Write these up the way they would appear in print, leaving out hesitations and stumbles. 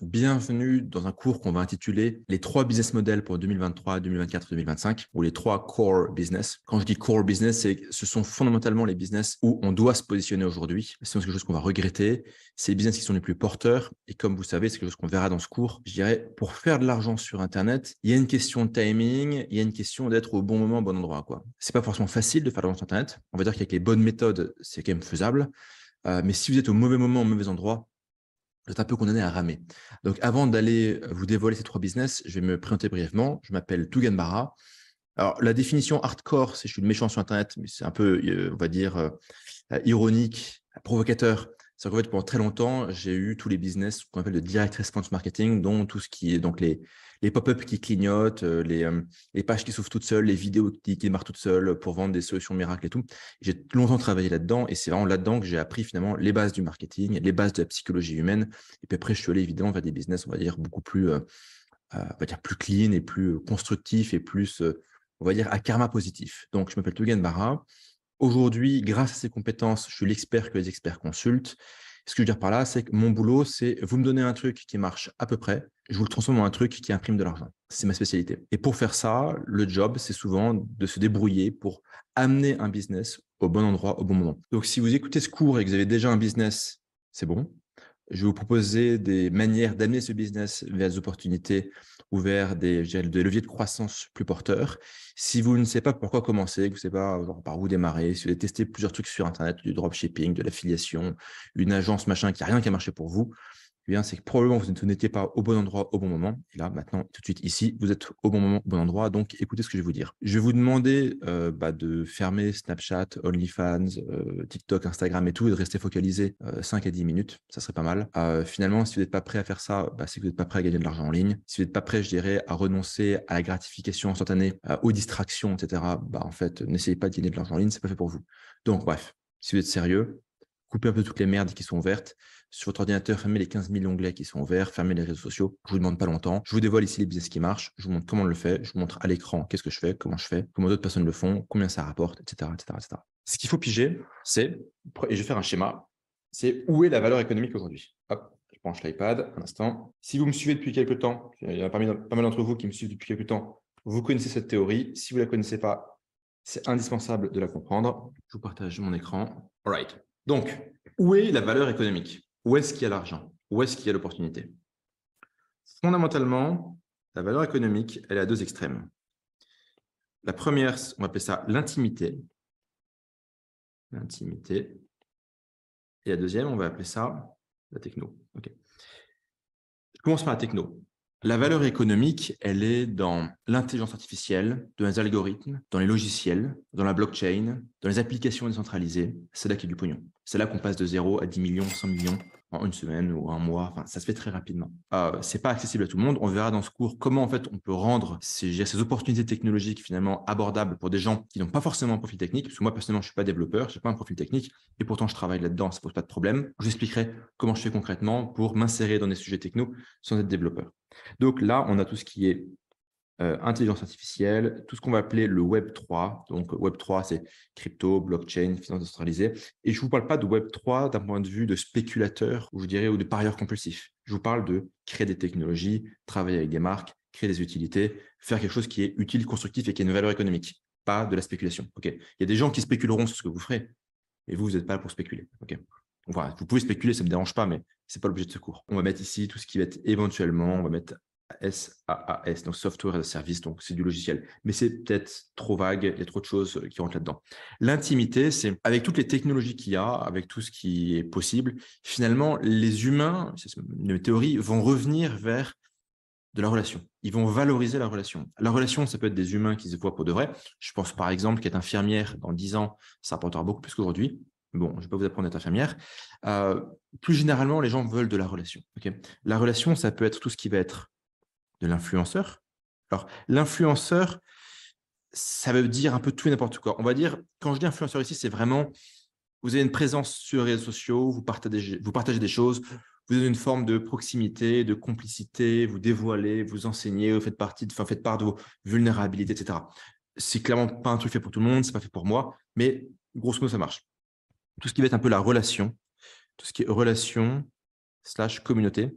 Bienvenue dans un cours qu'on va intituler « Les 3 business models pour 2023, 2024 et 2025 » ou les 3 core business. Quand je dis core business, ce sont fondamentalement les business où on doit se positionner aujourd'hui. Sinon, c'est quelque chose qu'on va regretter. C'est les business qui sont les plus porteurs. Et comme vous savez, c'est quelque chose qu'on verra dans ce cours. Je dirais, pour faire de l'argent sur Internet, il y a une question de timing, il y a une question d'être au bon moment, au bon endroit, quoi. C'est pas forcément facile de faire de l'argent sur Internet. On va dire qu'avec les bonnes méthodes, c'est quand même faisable. Mais si vous êtes au mauvais moment, au mauvais endroit, vous êtes un peu condamné à ramer. Donc, avant d'aller vous dévoiler ces 3 business, je vais me présenter brièvement. Je m'appelle Tougan Bara. Alors, la définition hardcore, c'est je suis le méchant sur Internet, mais c'est un peu, on va dire, ironique, provocateur. C'est qu'en fait, pendant très longtemps, j'ai eu tous les business qu'on appelle de direct response marketing, dont tout ce qui est donc les pop-up qui clignotent, les pages qui s'ouvrent toutes seules, les vidéos qui démarrent toutes seules pour vendre des solutions miracles et tout. J'ai longtemps travaillé là-dedans et c'est vraiment là-dedans que j'ai appris finalement les bases du marketing, les bases de la psychologie humaine. Et puis après, je suis allé évidemment vers des business, on va dire, beaucoup plus, on va dire plus clean et plus constructif et plus, on va dire, à karma positif. Donc, je m'appelle Tougan Bara. Aujourd'hui, grâce à ces compétences, je suis l'expert que les experts consultent. Ce que je veux dire par là, c'est que mon boulot, c'est vous me donnez un truc qui marche à peu près, je vous le transforme en un truc qui imprime de l'argent. C'est ma spécialité. Et pour faire ça, le job, c'est souvent de se débrouiller pour amener un business au bon endroit, au bon moment. Donc, si vous écoutez ce cours et que vous avez déjà un business, c'est bon. Je vais vous proposer des manières d'amener ce business vers des opportunités ou vers des leviers de croissance plus porteurs. Si vous ne savez pas pourquoi commencer, que vous ne savez pas par où démarrer, si vous avez testé plusieurs trucs sur Internet, du dropshipping, de l'affiliation, une agence, machin, qui n'a rien qui a marché pour vous, eh bien, c'est que probablement vous n'étiez pas au bon endroit au bon moment. Et là, maintenant, tout de suite ici, vous êtes au bon moment, au bon endroit. Donc, écoutez ce que je vais vous dire. Je vais vous demander de fermer Snapchat, OnlyFans, TikTok, Instagram et tout, et de rester focalisé 5 à 10 minutes. Ça serait pas mal. Finalement, si vous n'êtes pas prêt à faire ça, c'est que vous n'êtes pas prêt à gagner de l'argent en ligne. Si vous n'êtes pas prêt, je dirais, à renoncer à la gratification instantanée, aux distractions, etc., en fait, n'essayez pas de gagner de l'argent en ligne, c'est pas fait pour vous. Donc, bref, si vous êtes sérieux, coupez un peu toutes les merdes qui sont ouvertes. Sur votre ordinateur, fermez les 15 000 onglets qui sont ouverts, fermez les réseaux sociaux. Je vous demande pas longtemps. Je vous dévoile ici les business qui marchent. Je vous montre comment on le fait. Je vous montre à l'écran qu'est-ce que je fais, comment je fais, comment d'autres personnes le font, combien ça rapporte, etc., etc., etc. Ce qu'il faut piger, c'est, et je vais faire un schéma, c'est où est la valeur économique aujourd'hui. Hop, je branche l'iPad, un instant. Si vous me suivez depuis quelques temps, il y a pas mal d'entre vous qui me suivent depuis quelques temps, vous connaissez cette théorie. Si vous ne la connaissez pas, c'est indispensable de la comprendre. Je vous partage mon écran. All right. Donc, où est la valeur économique? Où est-ce qu'il y a l'argent? Où est-ce qu'il y a l'opportunité? Fondamentalement, la valeur économique, elle est à 2 extrêmes. La première, on va appeler ça l'intimité. L'intimité. Et la deuxième, on va appeler ça la techno. Okay. Je commence par la techno. La valeur économique, elle est dans l'intelligence artificielle, dans les algorithmes, dans les logiciels, dans la blockchain, dans les applications décentralisées. C'est là qu'il y a du pognon. C'est là qu'on passe de 0 à 10 millions, 100 millions en une semaine ou un mois. Enfin, ça se fait très rapidement. C'est pas accessible à tout le monde. On verra dans ce cours comment en fait on peut rendre ces opportunités technologiques finalement abordables pour des gens qui n'ont pas forcément un profil technique. Parce que moi personnellement, je suis pas développeur, je n'ai pas un profil technique et pourtant je travaille là-dedans. Ça pose pas de problème. Je vous expliquerai comment je fais concrètement pour m'insérer dans des sujets techno sans être développeur. Donc là, on a tout ce qui est intelligence artificielle, tout ce qu'on va appeler le Web 3. Donc Web 3, c'est crypto, blockchain, finance décentralisée. Et je ne vous parle pas de Web 3 d'un point de vue de spéculateur, ou je dirais, ou de parieur compulsif. Je vous parle de créer des technologies, travailler avec des marques, créer des utilités, faire quelque chose qui est utile, constructif et qui a une valeur économique, pas de la spéculation. Okay. Il y a des gens qui spéculeront sur ce que vous ferez, et vous n'êtes pas là pour spéculer. Okay. Voilà, vous pouvez spéculer, ça ne me dérange pas, mais ce n'est pas l'objet de ce cours. On va mettre ici tout ce qui va être éventuellement, on va mettre SaaS, donc Software as a Service, donc c'est du logiciel. Mais c'est peut-être trop vague, il y a trop de choses qui rentrent là-dedans. L'intimité, c'est avec toutes les technologies qu'il y a, avec tout ce qui est possible, finalement, les humains, c'est une théorie, vont revenir vers de la relation. Ils vont valoriser la relation. La relation, ça peut être des humains qui se voient pour de vrai. Je pense par exemple qu'être infirmière dans 10 ans, ça rapportera beaucoup plus qu'aujourd'hui. Bon, je ne vais pas vous apprendre à être infirmière. Plus généralement, les gens veulent de la relation. Okay. La relation, ça peut être tout ce qui va être de l'influenceur. Alors, l'influenceur, ça veut dire un peu tout et n'importe quoi. On va dire, quand je dis influenceur ici, c'est vraiment, vous avez une présence sur les réseaux sociaux, vous partagez des choses, vous avez une forme de proximité, de complicité, vous dévoilez, vous enseignez, vous faites part de vos vulnérabilités, etc. C'est clairement pas un truc fait pour tout le monde, c'est pas fait pour moi, mais grosso modo, ça marche. Tout ce qui va être un peu la relation, tout ce qui est relation / communauté,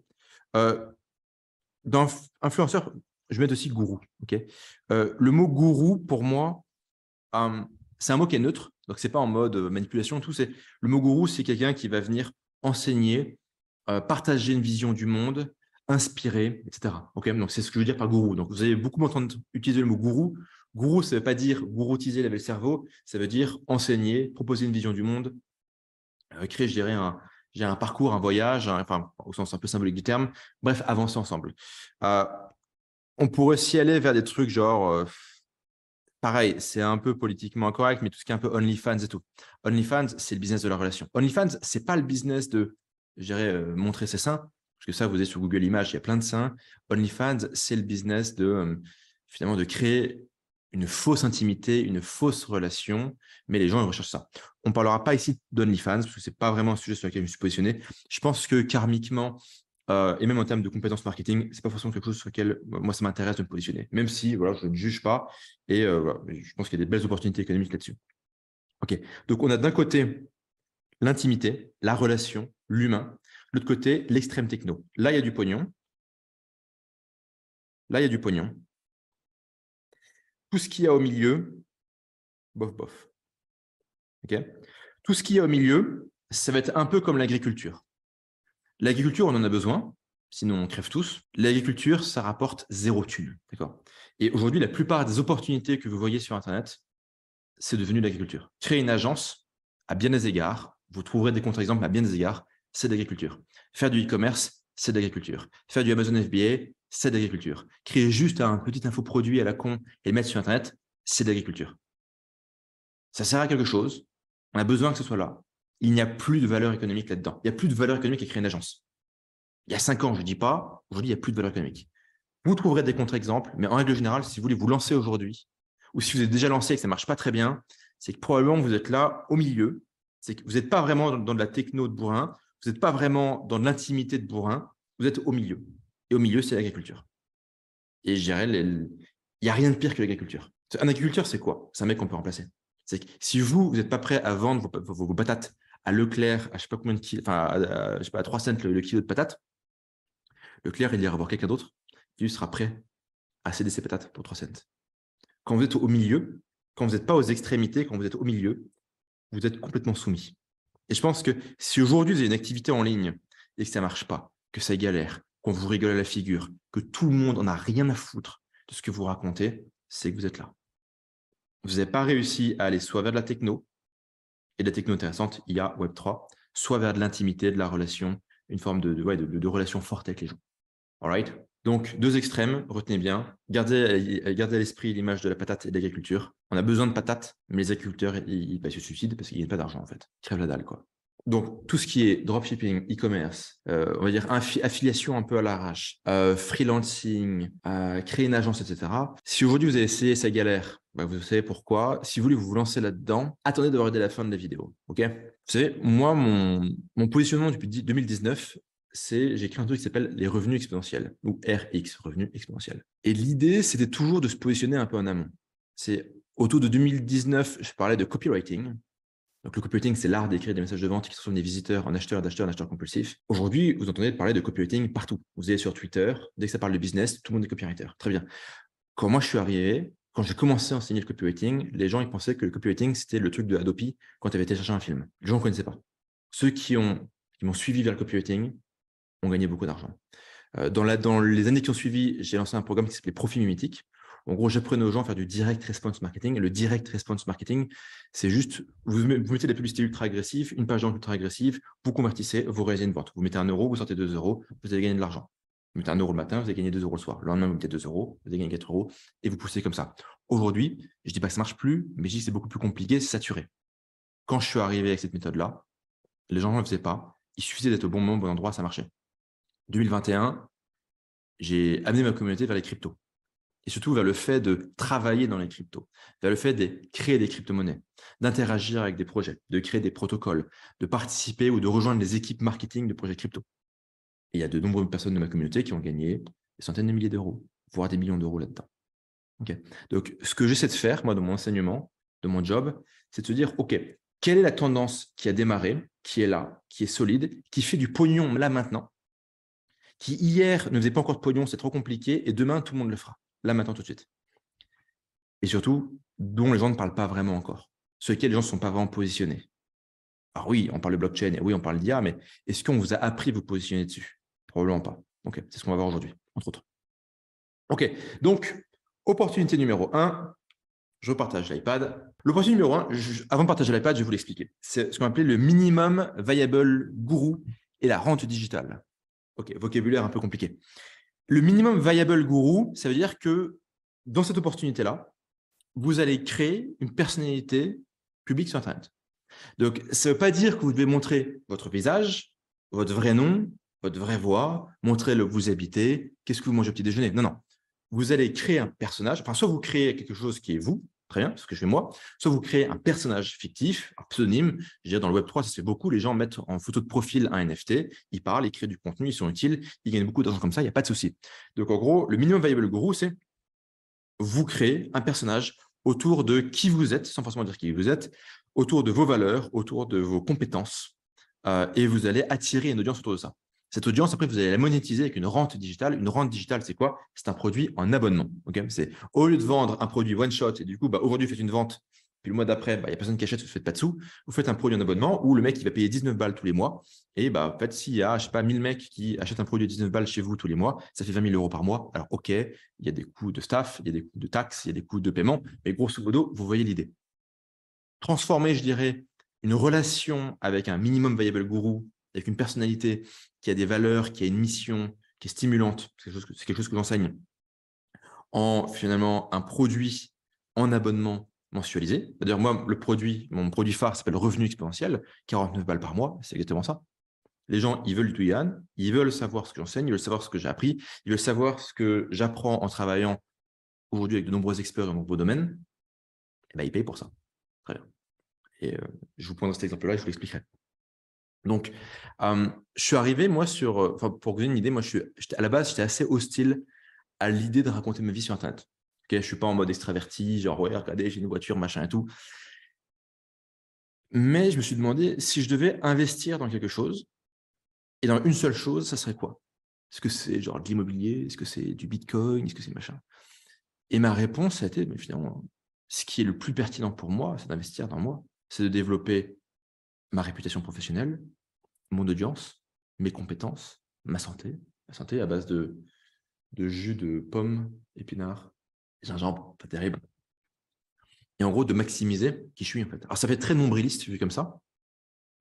Dans influenceur, je mets aussi gourou. Okay, le mot gourou, pour moi, c'est un mot qui est neutre. Donc, ce n'est pas en mode manipulation. Tout, le mot gourou, c'est quelqu'un qui va venir enseigner, partager une vision du monde, inspirer, etc. Okay, donc, c'est ce que je veux dire par gourou. Donc, vous allez beaucoup m'entendre utiliser le mot gourou. Gourou, ça ne veut pas dire gouroutiser, laver le cerveau. Ça veut dire enseigner, proposer une vision du monde, créer, je dirais, un parcours, un voyage, enfin, au sens un peu symbolique du terme. Bref, avancer ensemble. On pourrait s'y aller vers des trucs genre, pareil, c'est un peu politiquement incorrect, mais tout ce qui est un peu OnlyFans et tout. OnlyFans, c'est le business de la relation. OnlyFans, c'est pas le business de, je dirais, montrer ses seins, parce que ça, vous êtes sur Google Images, il y a plein de seins. OnlyFans, c'est le business de, finalement, de créer une fausse intimité, une fausse relation, mais les gens ils recherchent ça. On ne parlera pas ici d'OnlyFans, parce que ce n'est pas vraiment un sujet sur lequel je me suis positionné. Je pense que karmiquement, et même en termes de compétences marketing, ce n'est pas forcément quelque chose sur lequel moi, ça m'intéresse de me positionner, même si voilà, je ne juge pas et voilà, je pense qu'il y a des belles opportunités économiques là-dessus. OK. Donc, on a d'un côté l'intimité, la relation, l'humain. De l'autre côté, l'extrême techno. Là, il y a du pognon. Là, il y a du pognon. Tout ce qu'il y a au milieu, bof, bof. OK. Tout ce qu'il y a au milieu, ça va être un peu comme l'agriculture. L'agriculture, on en a besoin, sinon on crève tous. L'agriculture, ça rapporte 0 thune. D'accord. Et aujourd'hui, la plupart des opportunités que vous voyez sur Internet, c'est devenu l'agriculture. Créer une agence, à bien des égards, vous trouverez des contre-exemples à bien des égards, c'est de l'agriculture. Faire du e-commerce, c'est de l'agriculture. Faire du Amazon FBA, c'est de l'agriculture. Créer juste un petit infoproduit à la con et le mettre sur Internet, c'est de l'agriculture. Ça sert à quelque chose, on a besoin que ce soit là. Il n'y a plus de valeur économique là-dedans. Il n'y a plus de valeur économique à créer une agence. Il y a 5 ans, je ne dis pas, aujourd'hui, il n'y a plus de valeur économique. Vous trouverez des contre-exemples, mais en règle générale, si vous voulez vous lancer aujourd'hui, ou si vous êtes déjà lancé et que ça ne marche pas très bien, c'est que probablement vous êtes là au milieu, c'est que vous n'êtes pas vraiment dans de la techno de bourrin, vous n'êtes pas vraiment dans de l'intimité de bourrin, vous êtes au milieu. Et au milieu, c'est l'agriculture. Et je dirais, il n'y a rien de pire que l'agriculture. Un agriculteur, c'est quoi? C'est un mec qu'on peut remplacer. C'est que si vous n'êtes pas prêt à vendre vos patates à Leclerc, à je ne sais pas combien de kilos, enfin, je sais pas, à 3 cents le kilo de patates, Leclerc, il ira voir quelqu'un d'autre qui sera prêt à céder ses patates pour 3 cents. Quand vous êtes au milieu, quand vous n'êtes pas aux extrémités, quand vous êtes au milieu, vous êtes complètement soumis. Et je pense que si aujourd'hui vous avez une activité en ligne et que ça ne marche pas, que ça galère, qu'on vous rigole à la figure, que tout le monde en a rien à foutre de ce que vous racontez, c'est que vous êtes là. Vous n'avez pas réussi à aller soit vers de la techno, et de la techno intéressante, il y a Web3, soit vers de l'intimité, de la relation, une forme de relation forte avec les gens. All right? Donc, 2 extrêmes, retenez bien. Gardez à l'esprit l'image de la patate et de l'agriculture. On a besoin de patates, mais les agriculteurs, ils se suicident parce qu'ils ne gagnent pas d'argent, en fait. Ils crèvent la dalle, quoi. Donc, tout ce qui est dropshipping, e-commerce, on va dire affiliation un peu à l'arrache, freelancing, créer une agence, etc. Si aujourd'hui vous avez essayé, ça galère, vous savez pourquoi. Si vous voulez vous lancer là-dedans, attendez de regarder la fin de la vidéo. OK? Vous savez, moi, mon positionnement depuis 2019, j'ai créé un truc qui s'appelle les revenus exponentiels, ou RX, revenus exponentiels. Et l'idée, c'était toujours de se positionner un peu en amont. C'est autour de 2019, je parlais de copywriting. Donc, le copywriting, c'est l'art d'écrire des messages de vente qui transforment des visiteurs en acheteurs, en acheteurs compulsifs. Aujourd'hui, vous entendez parler de copywriting partout. Vous allez sur Twitter, dès que ça parle de business, tout le monde est copywriter. Très bien. Quand moi, je suis arrivé, quand j'ai commencé à enseigner le copywriting, les gens ils pensaient que le copywriting, c'était le truc de Adobe quand tu avais téléchargé un film. Les gens ne connaissaient pas. Ceux qui m'ont suivi vers le copywriting ont gagné beaucoup d'argent. Dans les années qui ont suivi, j'ai lancé un programme qui s'appelait Profit Mimétique. En gros, j'apprenais aux gens à faire du direct response marketing. Le direct response marketing, c'est juste, vous mettez des publicités ultra agressives, une page d'entrée ultra agressive, vous convertissez, vous réalisez une vente. Vous mettez 1 euro, vous sortez 2 euros, vous allez gagner de l'argent. Vous mettez 1 euro le matin, vous allez gagner 2 euros le soir. Le lendemain, vous mettez 2 euros, vous allez gagner 4 euros, et vous poussez comme ça. Aujourd'hui, je ne dis pas que ça ne marche plus, mais je dis que c'est beaucoup plus compliqué, c'est saturé. Quand je suis arrivé avec cette méthode-là, les gens ne le faisaient pas. Il suffisait d'être au bon moment, au bon endroit, ça marchait. 2021, j'ai amené ma communauté vers les cryptos. Et surtout vers le fait de travailler dans les cryptos, vers le fait de créer des crypto-monnaies, d'interagir avec des projets, de créer des protocoles, de participer ou de rejoindre les équipes marketing de projets crypto. Et il y a de nombreuses personnes de ma communauté qui ont gagné des centaines de milliers d'euros, voire des millions d'euros là-dedans. Okay. Donc, ce que j'essaie de faire, moi, dans mon enseignement, de mon job, c'est de se dire, OK, quelle est la tendance qui a démarré, qui est là, qui est solide, qui fait du pognon là maintenant, qui hier ne faisait pas encore de pognon, c'est trop compliqué, et demain, tout le monde le fera, là, maintenant, tout de suite. Et surtout, dont les gens ne parlent pas vraiment encore, sur lesquels les gens ne sont pas vraiment positionnés. Alors oui, on parle de blockchain, et oui, on parle d'IA, mais est-ce qu'on vous a appris à vous positionner dessus? Probablement pas. Ok, c'est ce qu'on va voir aujourd'hui, entre autres. Ok, donc, opportunité numéro 1, je partage l'iPad. L'opportunité numéro 1, avant de partager l'iPad, je vais vous l'expliquer. C'est ce qu'on appelait le minimum viable guru et la rente digitale. Ok, vocabulaire un peu compliqué. Le minimum viable guru, ça veut dire que dans cette opportunité-là, vous allez créer une personnalité publique sur Internet. Donc, ça ne veut pas dire que vous devez montrer votre visage, votre vrai nom, votre vraie voix, montrer où vous habitez, qu'est-ce que vous mangez au petit déjeuner. Non, non. Vous allez créer un personnage, enfin, soit vous créez quelque chose qui est vous, très bien, c'est ce que je fais moi, soit vous créez un personnage fictif, un pseudonyme. Je veux dire, dans le Web3, ça se fait beaucoup, les gens mettent en photo de profil un NFT, ils parlent, ils créent du contenu, ils sont utiles, ils gagnent beaucoup d'argent comme ça, il n'y a pas de souci. Donc, en gros, le minimum viable guru, c'est vous créez un personnage autour de qui vous êtes, sans forcément dire qui vous êtes, autour de vos valeurs, autour de vos compétences, et vous allez attirer une audience autour de ça. Cette audience, après, vous allez la monétiser avec une rente digitale. Une rente digitale, c'est quoi? C'est un produit en abonnement. Okay, c'est au lieu de vendre un produit one-shot, et du coup, aujourd'hui, vous faites une vente, puis le mois d'après, il n'y a personne qui achète, vous ne faites pas de sous, vous faites un produit en abonnement où le mec, il va payer 19 balles tous les mois. Et en fait, s'il y a, je sais pas, 1000 mecs qui achètent un produit de 19 balles chez vous tous les mois, ça fait 20 000 euros par mois. Alors, OK, il y a des coûts de staff, il y a des coûts de taxes, il y a des coûts de paiement, mais grosso modo, vous voyez l'idée. Transformer, je dirais, une relation avec un minimum viable guru, avec une personnalité qui a des valeurs, qui a une mission, qui est stimulante, c'est quelque chose que j'enseigne, en finalement un produit en abonnement mensualisé. D'ailleurs, moi, mon produit phare s'appelle Revenu Exponentiel, 49 balles par mois, c'est exactement ça. Les gens, ils veulent du Yann, ils veulent savoir ce que j'enseigne, ils veulent savoir ce que j'ai appris, ils veulent savoir ce que j'apprends en travaillant aujourd'hui avec de nombreux experts dans de nombreux domaines. Et ben, ils payent pour ça. Très bien. Et je vous prendrai cet exemple-là et je vous l'expliquerai. Donc, je suis arrivé, moi, pour vous donner une idée, moi, à la base, j'étais assez hostile à l'idée de raconter ma vie sur Internet. Okay, je ne suis pas en mode extraverti, genre, ouais, regardez, j'ai une voiture, machin et tout. Mais je me suis demandé si je devais investir dans quelque chose, et dans une seule chose, ça serait quoi? Est-ce que c'est genre de l'immobilier? Est-ce que c'est du Bitcoin? Est-ce que c'est machin? Et ma réponse a été, mais finalement, ce qui est le plus pertinent pour moi, c'est d'investir dans moi. C'est de développer ma réputation professionnelle, mon audience, mes compétences, ma santé à base de jus de pommes, épinards, gingembre, pas terrible. Et en gros, de maximiser qui je suis, en fait. Alors, ça fait très nombriliste vu comme ça,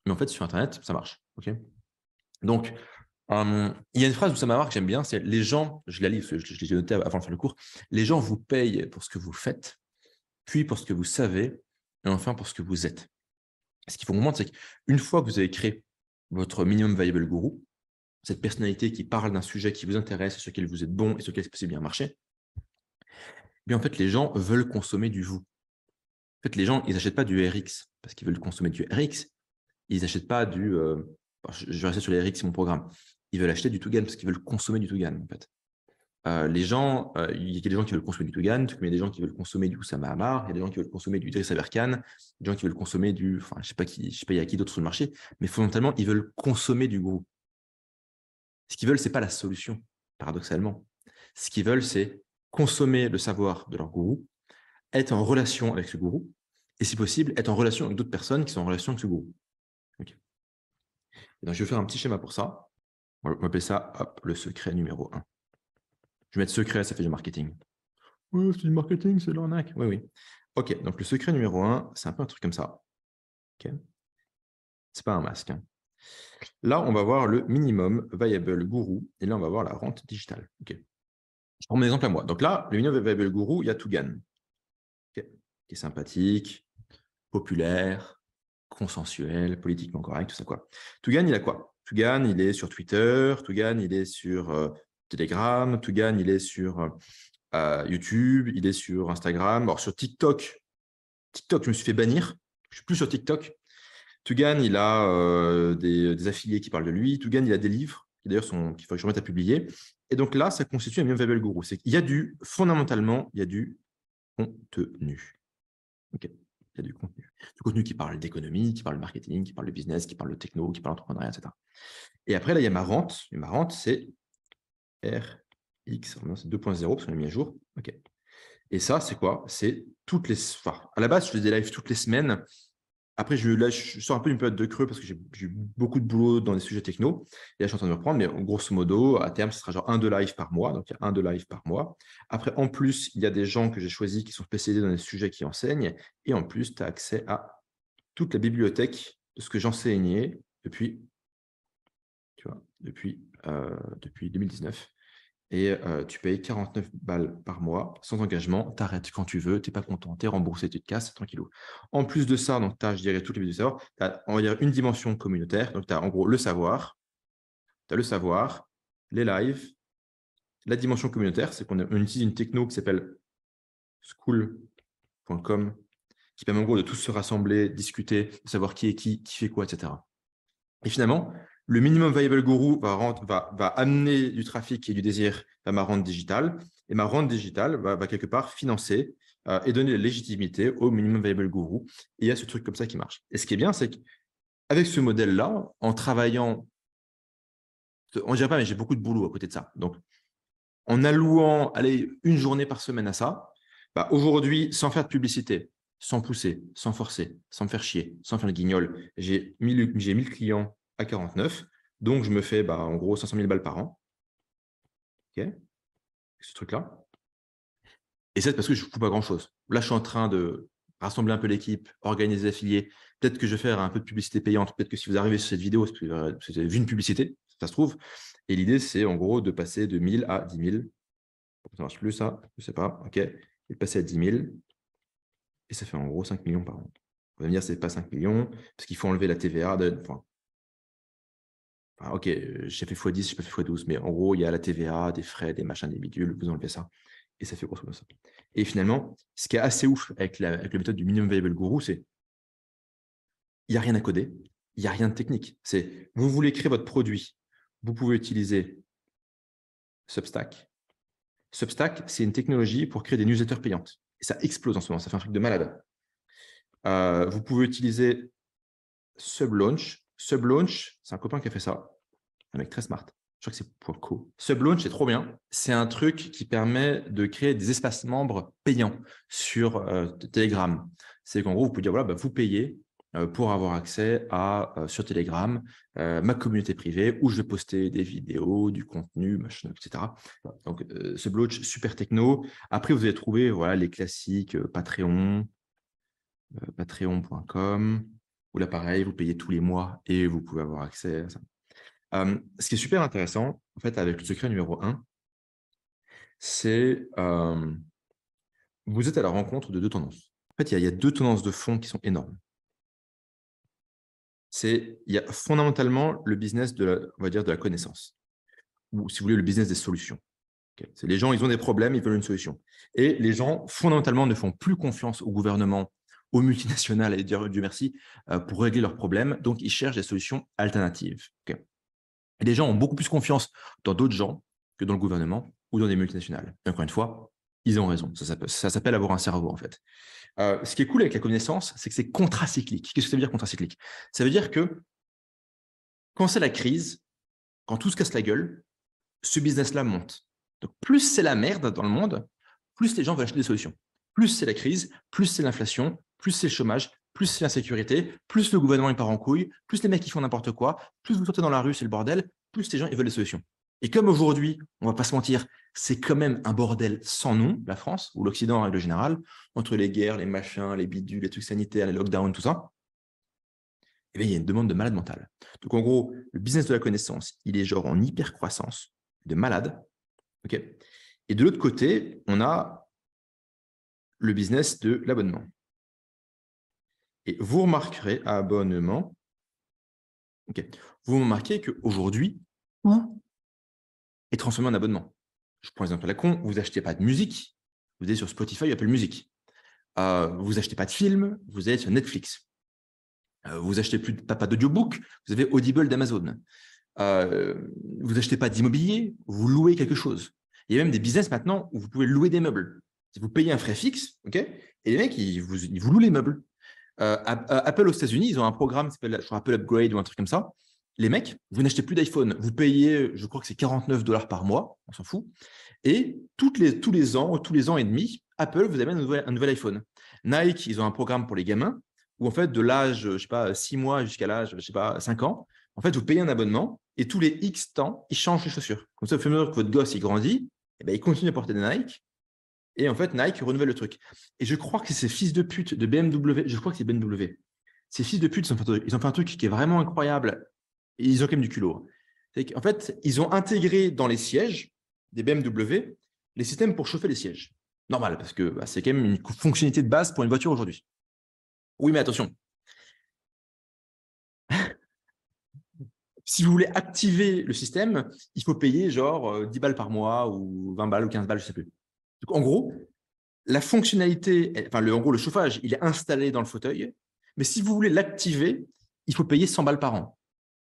mais en fait, sur Internet, ça marche. Okay, donc, il y a une phrase où ça m'a marqué que j'aime bien, c'est les gens, je la lis, parce que je l'ai noté avant de faire le cours, les gens vous payent pour ce que vous faites, puis pour ce que vous savez, et enfin pour ce que vous êtes. Ce qu'il faut comprendre, c'est qu'une fois que vous avez créé votre minimum viable guru, cette personnalité qui parle d'un sujet qui vous intéresse, sur lequel vous êtes bon et sur lequel c'est possible bien marcher, bien en fait, les gens veulent consommer du vous. En fait, les gens, ils n'achètent pas du RX parce qu'ils veulent consommer du RX. Ils n'achètent pas du... je vais rester sur les RX, c'est mon programme. Ils veulent acheter du Tougan parce qu'ils veulent consommer du Tougan, en fait. Les gens, il y a des gens qui veulent consommer du Tougan, il y a des gens qui veulent consommer du Oussama Hamar, il y a des gens qui veulent consommer du Idriss Aberkan, des gens qui veulent consommer du... Enfin, je sais pas il y a qui d'autre sur le marché, mais fondamentalement, ils veulent consommer du gourou. Ce qu'ils veulent, ce n'est pas la solution, paradoxalement. Ce qu'ils veulent, c'est consommer le savoir de leur gourou, être en relation avec ce gourou, et si possible, être en relation avec d'autres personnes qui sont en relation avec ce gourou. Okay. Et donc, je vais faire un petit schéma pour ça. On va appeler ça, hop, le secret numéro 1. Je vais mettre secret, ça fait du marketing. Oui, c'est du marketing, c'est de l'arnaque. Oui, oui. OK, donc le secret numéro 1, c'est un peu un truc comme ça. OK. C'est pas un masque. Hein. Là, on va voir le minimum viable guru, et là, on va voir la rente digitale. OK. Je prends mon exemple à moi. Donc là, le minimum viable guru, il y a Tougan. Okay. Qui est sympathique, populaire, consensuel, politiquement correct, tout ça quoi. Tougan, il a quoi? Tougan, il est sur Twitter, Tougan, il est sur Telegram, Tougan, il est sur YouTube, il est sur Instagram. Alors sur TikTok, je me suis fait bannir. Je suis plus sur TikTok. Tougan, il a des affiliés qui parlent de lui. Tougan, il a des livres qui d'ailleurs qu'il faut que je remette à publier. Et donc là, ça constitue un minimum viable guru. C'est qu'il y a fondamentalement, il y a du contenu. Ok, il y a du contenu. Du contenu qui parle d'économie, qui parle de marketing, qui parle de business, qui parle de techno, qui parle d'entrepreneuriat, etc. Et après, là, il y a ma rente. Et ma rente, c'est RX, c'est 2.0 parce qu'on l'a mis à jour. OK. Et ça, c'est quoi? C'est toutes les... Enfin, à la base, je faisais des lives toutes les semaines. Après, là, je sors un peu d'une période de creux parce que j'ai eu beaucoup de boulot dans des sujets techno. Et là, je suis en train de me reprendre. Mais grosso modo, à terme, ce sera genre 1-2 lives par mois. Donc, il y a 1-2 lives par mois. Après, en plus, il y a des gens que j'ai choisis qui sont spécialisés dans des sujets qui enseignent. Et en plus, tu as accès à toute la bibliothèque de ce que j'enseignais depuis, depuis 2019. Et tu payes 49 balles par mois, sans engagement, tu arrêtes quand tu veux, tu n'es pas content, tu es remboursé, tu te casses, tranquillou. En plus de ça, tu as, je dirais, toutes les vidéos de savoir, tu as, on va dire, une dimension communautaire, donc tu as en gros le savoir, tu as le savoir, les lives, la dimension communautaire, c'est qu'on utilise une techno qui s'appelle school.com, qui permet en gros de tous se rassembler, discuter, de savoir qui est qui fait quoi, etc. Et finalement, le minimum viable guru va amener du trafic et du désir à ma rente digitale. Et ma rente digitale va quelque part financer et donner la légitimité au minimum viable guru. Et il y a ce truc comme ça qui marche. Et ce qui est bien, c'est qu'avec ce modèle-là, en travaillant, on ne dirait pas, mais j'ai beaucoup de boulot à côté de ça. Donc, en allouant une journée par semaine à ça, aujourd'hui, sans faire de publicité, sans pousser, sans forcer, sans me faire chier, sans faire le guignol, j'ai 1000 clients à 49, donc je me fais en gros 500 000 balles par an. OK, ce truc-là. Et c'est parce que je ne fous pas grand-chose. Là, je suis en train de rassembler un peu l'équipe, organiser les affiliés. Peut-être que je vais faire un peu de publicité payante. Peut-être que si vous arrivez sur cette vidéo, c'est parce que vous avez vu une publicité, ça se trouve. Et l'idée, c'est en gros de passer de 1000 à 10 000. Ça ne marche plus, ça, je ne sais pas. OK, et de passer à 10 000. Et ça fait en gros 5 millions par an. On va me dire, ce n'est pas 5 millions, parce qu'il faut enlever la TVA. OK, j'ai fait x10, j'ai pas fait x12, mais en gros, il y a la TVA, des frais, des machins, des bidules, vous enlevez ça, et ça fait grosso modo ça. Et finalement, ce qui est assez ouf avec la méthode du minimum viable guru, c'est il n'y a rien à coder, il n'y a rien de technique. C'est vous voulez créer votre produit, vous pouvez utiliser Substack. Substack, c'est une technologie pour créer des newsletters payantes. Et ça explose en ce moment, ça fait un truc de malade. Vous pouvez utiliser Sublaunch. Sublaunch, c'est un copain qui a fait ça, un mec très smart. Je crois que c'est .co. Sublaunch, c'est trop bien. C'est un truc qui permet de créer des espaces membres payants sur Telegram. C'est qu'en gros, vous pouvez dire, voilà, vous payez pour avoir accès à, sur Telegram, ma communauté privée où je vais poster des vidéos, du contenu, machin, etc. Donc, Sublaunch, super techno. Après, vous allez trouver les classiques Patreon, patreon.com, où là, pareil, vous payez tous les mois et vous pouvez avoir accès à ça. Ce qui est super intéressant, en fait, avec le secret numéro 1, c'est vous êtes à la rencontre de deux tendances. En fait, il y a deux tendances de fond qui sont énormes. Il y a fondamentalement le business on va dire, de la connaissance, ou si vous voulez, le business des solutions. Okay. Les gens, ils ont des problèmes, ils veulent une solution. Et les gens, fondamentalement, ne font plus confiance au gouvernement, aux multinationales, et Dieu merci, pour régler leurs problèmes. Donc, ils cherchent des solutions alternatives. Okay. Et les gens ont beaucoup plus confiance dans d'autres gens que dans le gouvernement ou dans des multinationales. Et encore une fois, ils ont raison. Ça s'appelle avoir un cerveau, en fait. Ce qui est cool avec la connaissance, c'est que c'est contracyclique. Qu'est-ce que ça veut dire contracyclique? Ça veut dire que quand c'est la crise, quand tout se casse la gueule, ce business-là monte. Donc, plus c'est la merde dans le monde, plus les gens veulent acheter des solutions. Plus c'est la crise, plus c'est l'inflation, plus c'est le chômage, plus c'est l'insécurité, plus le gouvernement part en couille, plus les mecs qui font n'importe quoi, plus vous sortez dans la rue, c'est le bordel, plus les gens ils veulent des solutions. Et comme aujourd'hui, on ne va pas se mentir, c'est quand même un bordel sans nom, la France, ou l'Occident en règle générale, entre les guerres, les machins, les bidules, les trucs sanitaires, les lockdowns, tout ça, eh bien, il y a une demande de malade mental. Donc, en gros, le business de la connaissance, il est genre en hyper croissance, de malade. Okay. Et de l'autre côté, on a le business de l'abonnement. Et vous remarquerez à abonnement, vous remarquez qu'aujourd'hui, tout est transformé en abonnement. Je prends l'exemple à la con, vous n'achetez pas de musique, vous allez sur Spotify, Apple Music. Vous n'achetez pas de film, vous allez sur Netflix. Vous n'achetez pas d'audiobook, vous avez Audible d'Amazon. Vous n'achetez pas d'immobilier, vous louez quelque chose. Il y a même des business maintenant où vous pouvez louer des meubles. Si vous payez un frais fixe, et les mecs, ils vous louent les meubles. Apple aux États-Unis, ils ont un programme qui s'appelle Apple Upgrade ou un truc comme ça. les mecs, vous n'achetez plus d'iPhone. Vous payez, je crois que c'est 49 $ par mois, on s'en fout. Et tous les ans et demi, Apple vous amène un nouvel iPhone. Nike, ils ont un programme pour les gamins où en fait, de l'âge, je sais pas, 6 mois jusqu'à l'âge, je sais pas, 5 ans, en fait, vous payez un abonnement et tous les X temps, ils changent les chaussures. Comme ça, au fur et à mesure que votre gosse il grandit, eh ben, il continue à porter des Nike. Et en fait, Nike renouvelle le truc. Et je crois que ces fils de pute de BMW, je crois que c'est BMW. Ces fils de pute, ils ont fait un truc qui est vraiment incroyable. Et ils ont quand même du culot. En fait, ils ont intégré dans les sièges des BMW les systèmes pour chauffer les sièges. Normal, parce que bah, c'est quand même une fonctionnalité de base pour une voiture aujourd'hui. Oui, mais attention. Si vous voulez activer le système, il faut payer genre 10 balles par mois ou 20 balles ou 15 balles, je ne sais plus. Donc, en gros, la fonctionnalité, enfin, en gros, le chauffage, il est installé dans le fauteuil. Mais si vous voulez l'activer, il faut payer 100 balles par an.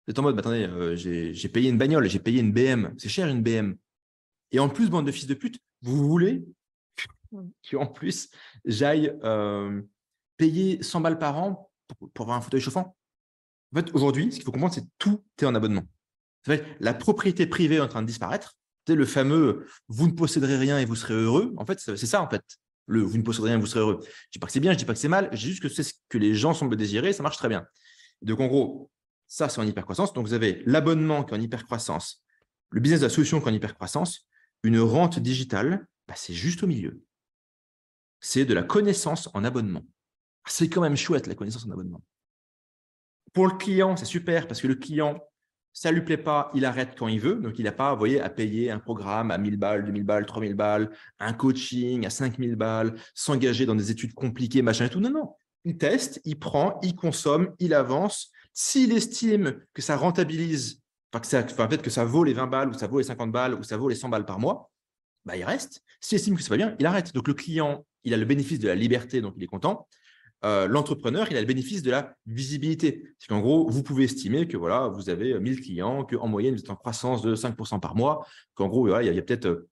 Vous êtes en mode, bah, attendez, j'ai payé une bagnole, j'ai payé une BM. C'est cher une BM. Et en plus, bande de fils de pute, vous voulez qu'en plus, j'aille payer 100 balles par an pour avoir un fauteuil chauffant. En fait, aujourd'hui, ce qu'il faut comprendre, c'est que tout est en abonnement. En fait, la propriété privée est en train de disparaître. C'est le fameux « vous ne posséderez rien et vous serez heureux ». En fait, c'est ça, en fait. Le « vous ne posséderez rien et vous serez heureux ». Je ne dis pas que c'est bien, je ne dis pas que c'est mal. J'ai juste que c'est ce que les gens semblent désirer. Ça marche très bien. Donc, en gros, ça, c'est en hypercroissance. Donc, vous avez l'abonnement qui est en hypercroissance, le business de la solution qui est en hypercroissance, une rente digitale, bah, c'est juste au milieu. C'est de la connaissance en abonnement. C'est quand même chouette, la connaissance en abonnement. Pour le client, c'est super parce que le client, ça ne lui plaît pas, il arrête quand il veut. Donc, il n'a pas, vous voyez, à payer un programme à 1000 balles, 2000 balles, 3000 balles, un coaching à 5000 balles, s'engager dans des études compliquées, machin et tout. Non, non. Il teste, il prend, il consomme, il avance. S'il estime que ça rentabilise, peut-être que ça vaut les 20 balles ou ça vaut les 50 balles ou ça vaut les 100 balles par mois, bah, il reste. S'il estime que c'est pas bien, il arrête. Donc, le client, il a le bénéfice de la liberté, donc il est content. L'entrepreneur, il a le bénéfice de la visibilité. C'est qu'en gros, vous pouvez estimer que voilà, vous avez 1000 clients, qu'en moyenne, vous êtes en croissance de 5% par mois, qu'en gros, voilà, il y a peut-être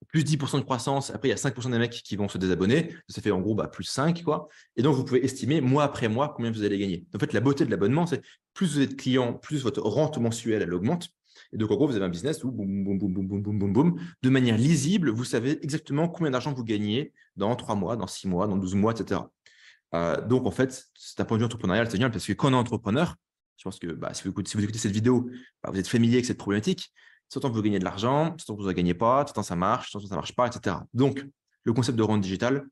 plus 10% de croissance. Après, il y a 5% des mecs qui vont se désabonner. Ça fait en gros plus 5, quoi. Et donc, vous pouvez estimer mois après mois combien vous allez gagner. En fait, la beauté de l'abonnement, c'est plus vous êtes client, plus votre rente mensuelle, elle augmente. Et donc, en gros, vous avez un business où boum, boum, boum, boum, boum, boum, boum, boum, de manière lisible, vous savez exactement combien d'argent vous gagnez dans 3 mois, dans 6 mois, dans 12 mois, etc. Donc, en fait, c'est un point de vue entrepreneurial, c'est génial parce que quand on est entrepreneur, je pense que si vous écoutez cette vidéo, vous êtes familier avec cette problématique. Soit vous gagnez de l'argent, soit vous ne gagnez pas, soit ça marche, soit ça ne marche pas, etc. Donc, le concept de rente digitale,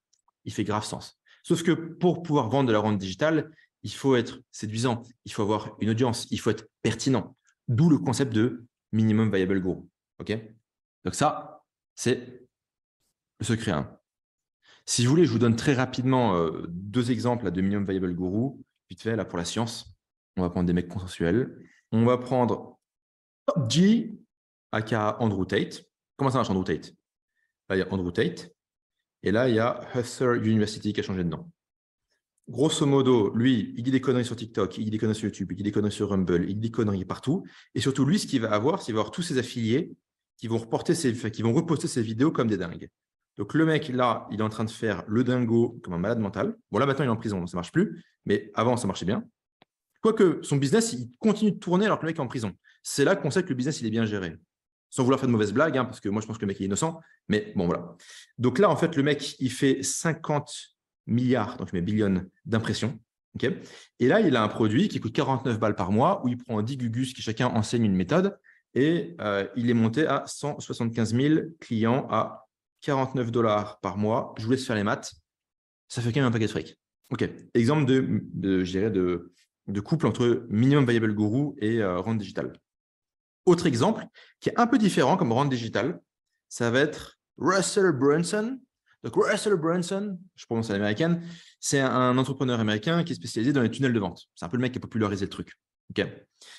il fait grave sens. Sauf que pour pouvoir vendre de la rente digitale, il faut être séduisant, il faut avoir une audience, il faut être pertinent. D'où le concept de minimum viable guru. Okay, donc ça, c'est le secret 1. Si vous voulez, je vous donne très rapidement 2 exemples là, de minimum viable guru. Vite fait, là, pour la science, on va prendre des mecs consensuels. On va prendre Top G, aka Andrew Tate. Comment ça marche, Andrew Tate? Là, il y a Andrew Tate. Et là, il y a Husser University qui a changé de nom. Grosso modo, lui, il dit des conneries sur TikTok, il dit des conneries sur YouTube, il dit des conneries sur Rumble, il dit des conneries partout. Et surtout, lui, ce qu'il va avoir, c'est qu'il va avoir tous ses affiliés qui vont reposter ses vidéos comme des dingues. Donc, le mec, là, il est en train de faire le dingo comme un malade mental. Bon, là, maintenant, il est en prison, donc ça ne marche plus. Mais avant, ça marchait bien. Quoique, son business, il continue de tourner alors que le mec est en prison. C'est là qu'on sait que le business, il est bien géré. Sans vouloir faire de mauvaises blagues, parce que moi, je pense que le mec est innocent. Mais bon, voilà. Donc là, en fait, le mec, il fait 50 milliards, donc je mets billion, d'impressions. Okay, et là, il a un produit qui coûte 49 balles par mois, où il prend 10 gugus qui chacun enseigne une méthode. Et il est monté à 175 000 clients à 49 $ par mois. Je vous laisse faire les maths. Ça fait quand même un paquet de fric. OK. Exemple je dirais de couple entre minimum viable guru et rente digitale. Autre exemple qui est un peu différent comme rente digitale, ça va être Russell Brunson. Donc, Russell Brunson, je prononce à l'américaine, c'est un entrepreneur américain qui est spécialisé dans les tunnels de vente. C'est un peu le mec qui a popularisé le truc. Okay.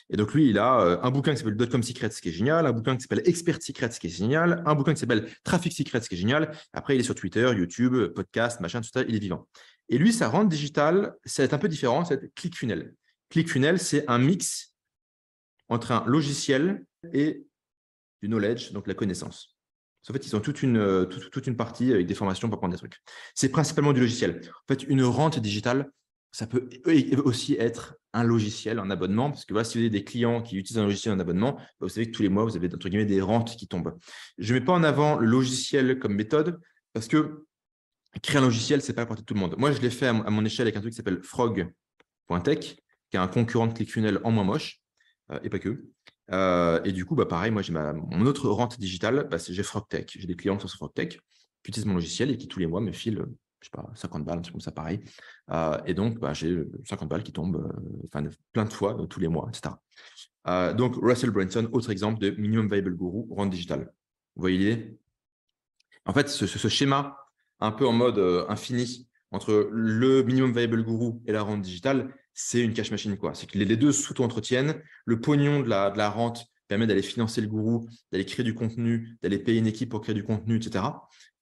Et donc, lui, il a un bouquin qui s'appelle Dotcom Secrets, qui est génial, un bouquin qui s'appelle Expert Secrets, qui est génial, un bouquin qui s'appelle Traffic Secrets, qui est génial. Après, il est sur Twitter, YouTube, podcast, machin, tout ça, il est vivant. Et lui, sa rente digitale, ça va être un peu différent, ça va être ClickFunnels. ClickFunnels, c'est un mix entre un logiciel et du knowledge, donc la connaissance. En fait, ils ont toute une partie avec des formations pour apprendre des trucs. C'est principalement du logiciel. En fait, une rente digitale, Ça peut aussi être un logiciel, un abonnement, parce que voilà, si vous avez des clients qui utilisent un logiciel, un abonnement, vous savez que tous les mois, vous avez entre guillemets des rentes qui tombent. Je ne mets pas en avant le logiciel comme méthode, parce que créer un logiciel, ce n'est pas à la portée de tout le monde. Moi, je l'ai fait à mon échelle avec un truc qui s'appelle Frog.tech, qui est un concurrent de ClickFunnels en moins moche, et pas que. Et du coup, pareil, moi, j'ai mon autre rente digitale, j'ai FrogTech. J'ai des clients sur FrogTech qui utilisent mon logiciel et qui tous les mois me filent, je sais pas, 50 balles, un truc comme ça, pareil. Et donc, j'ai 50 balles qui tombent plein de fois tous les mois, etc. Donc, Russell Brunson, autre exemple de Minimum Viable Guru, rente digitale. Vous voyez l'idée? En fait, ce schéma un peu en mode infini entre le Minimum Viable Guru et la rente digitale, c'est une cash machine, quoi. C'est que les deux s'auto-entretiennent. Le pognon de la rente permet d'aller financer le gourou, d'aller créer du contenu, d'aller payer une équipe pour créer du contenu, etc.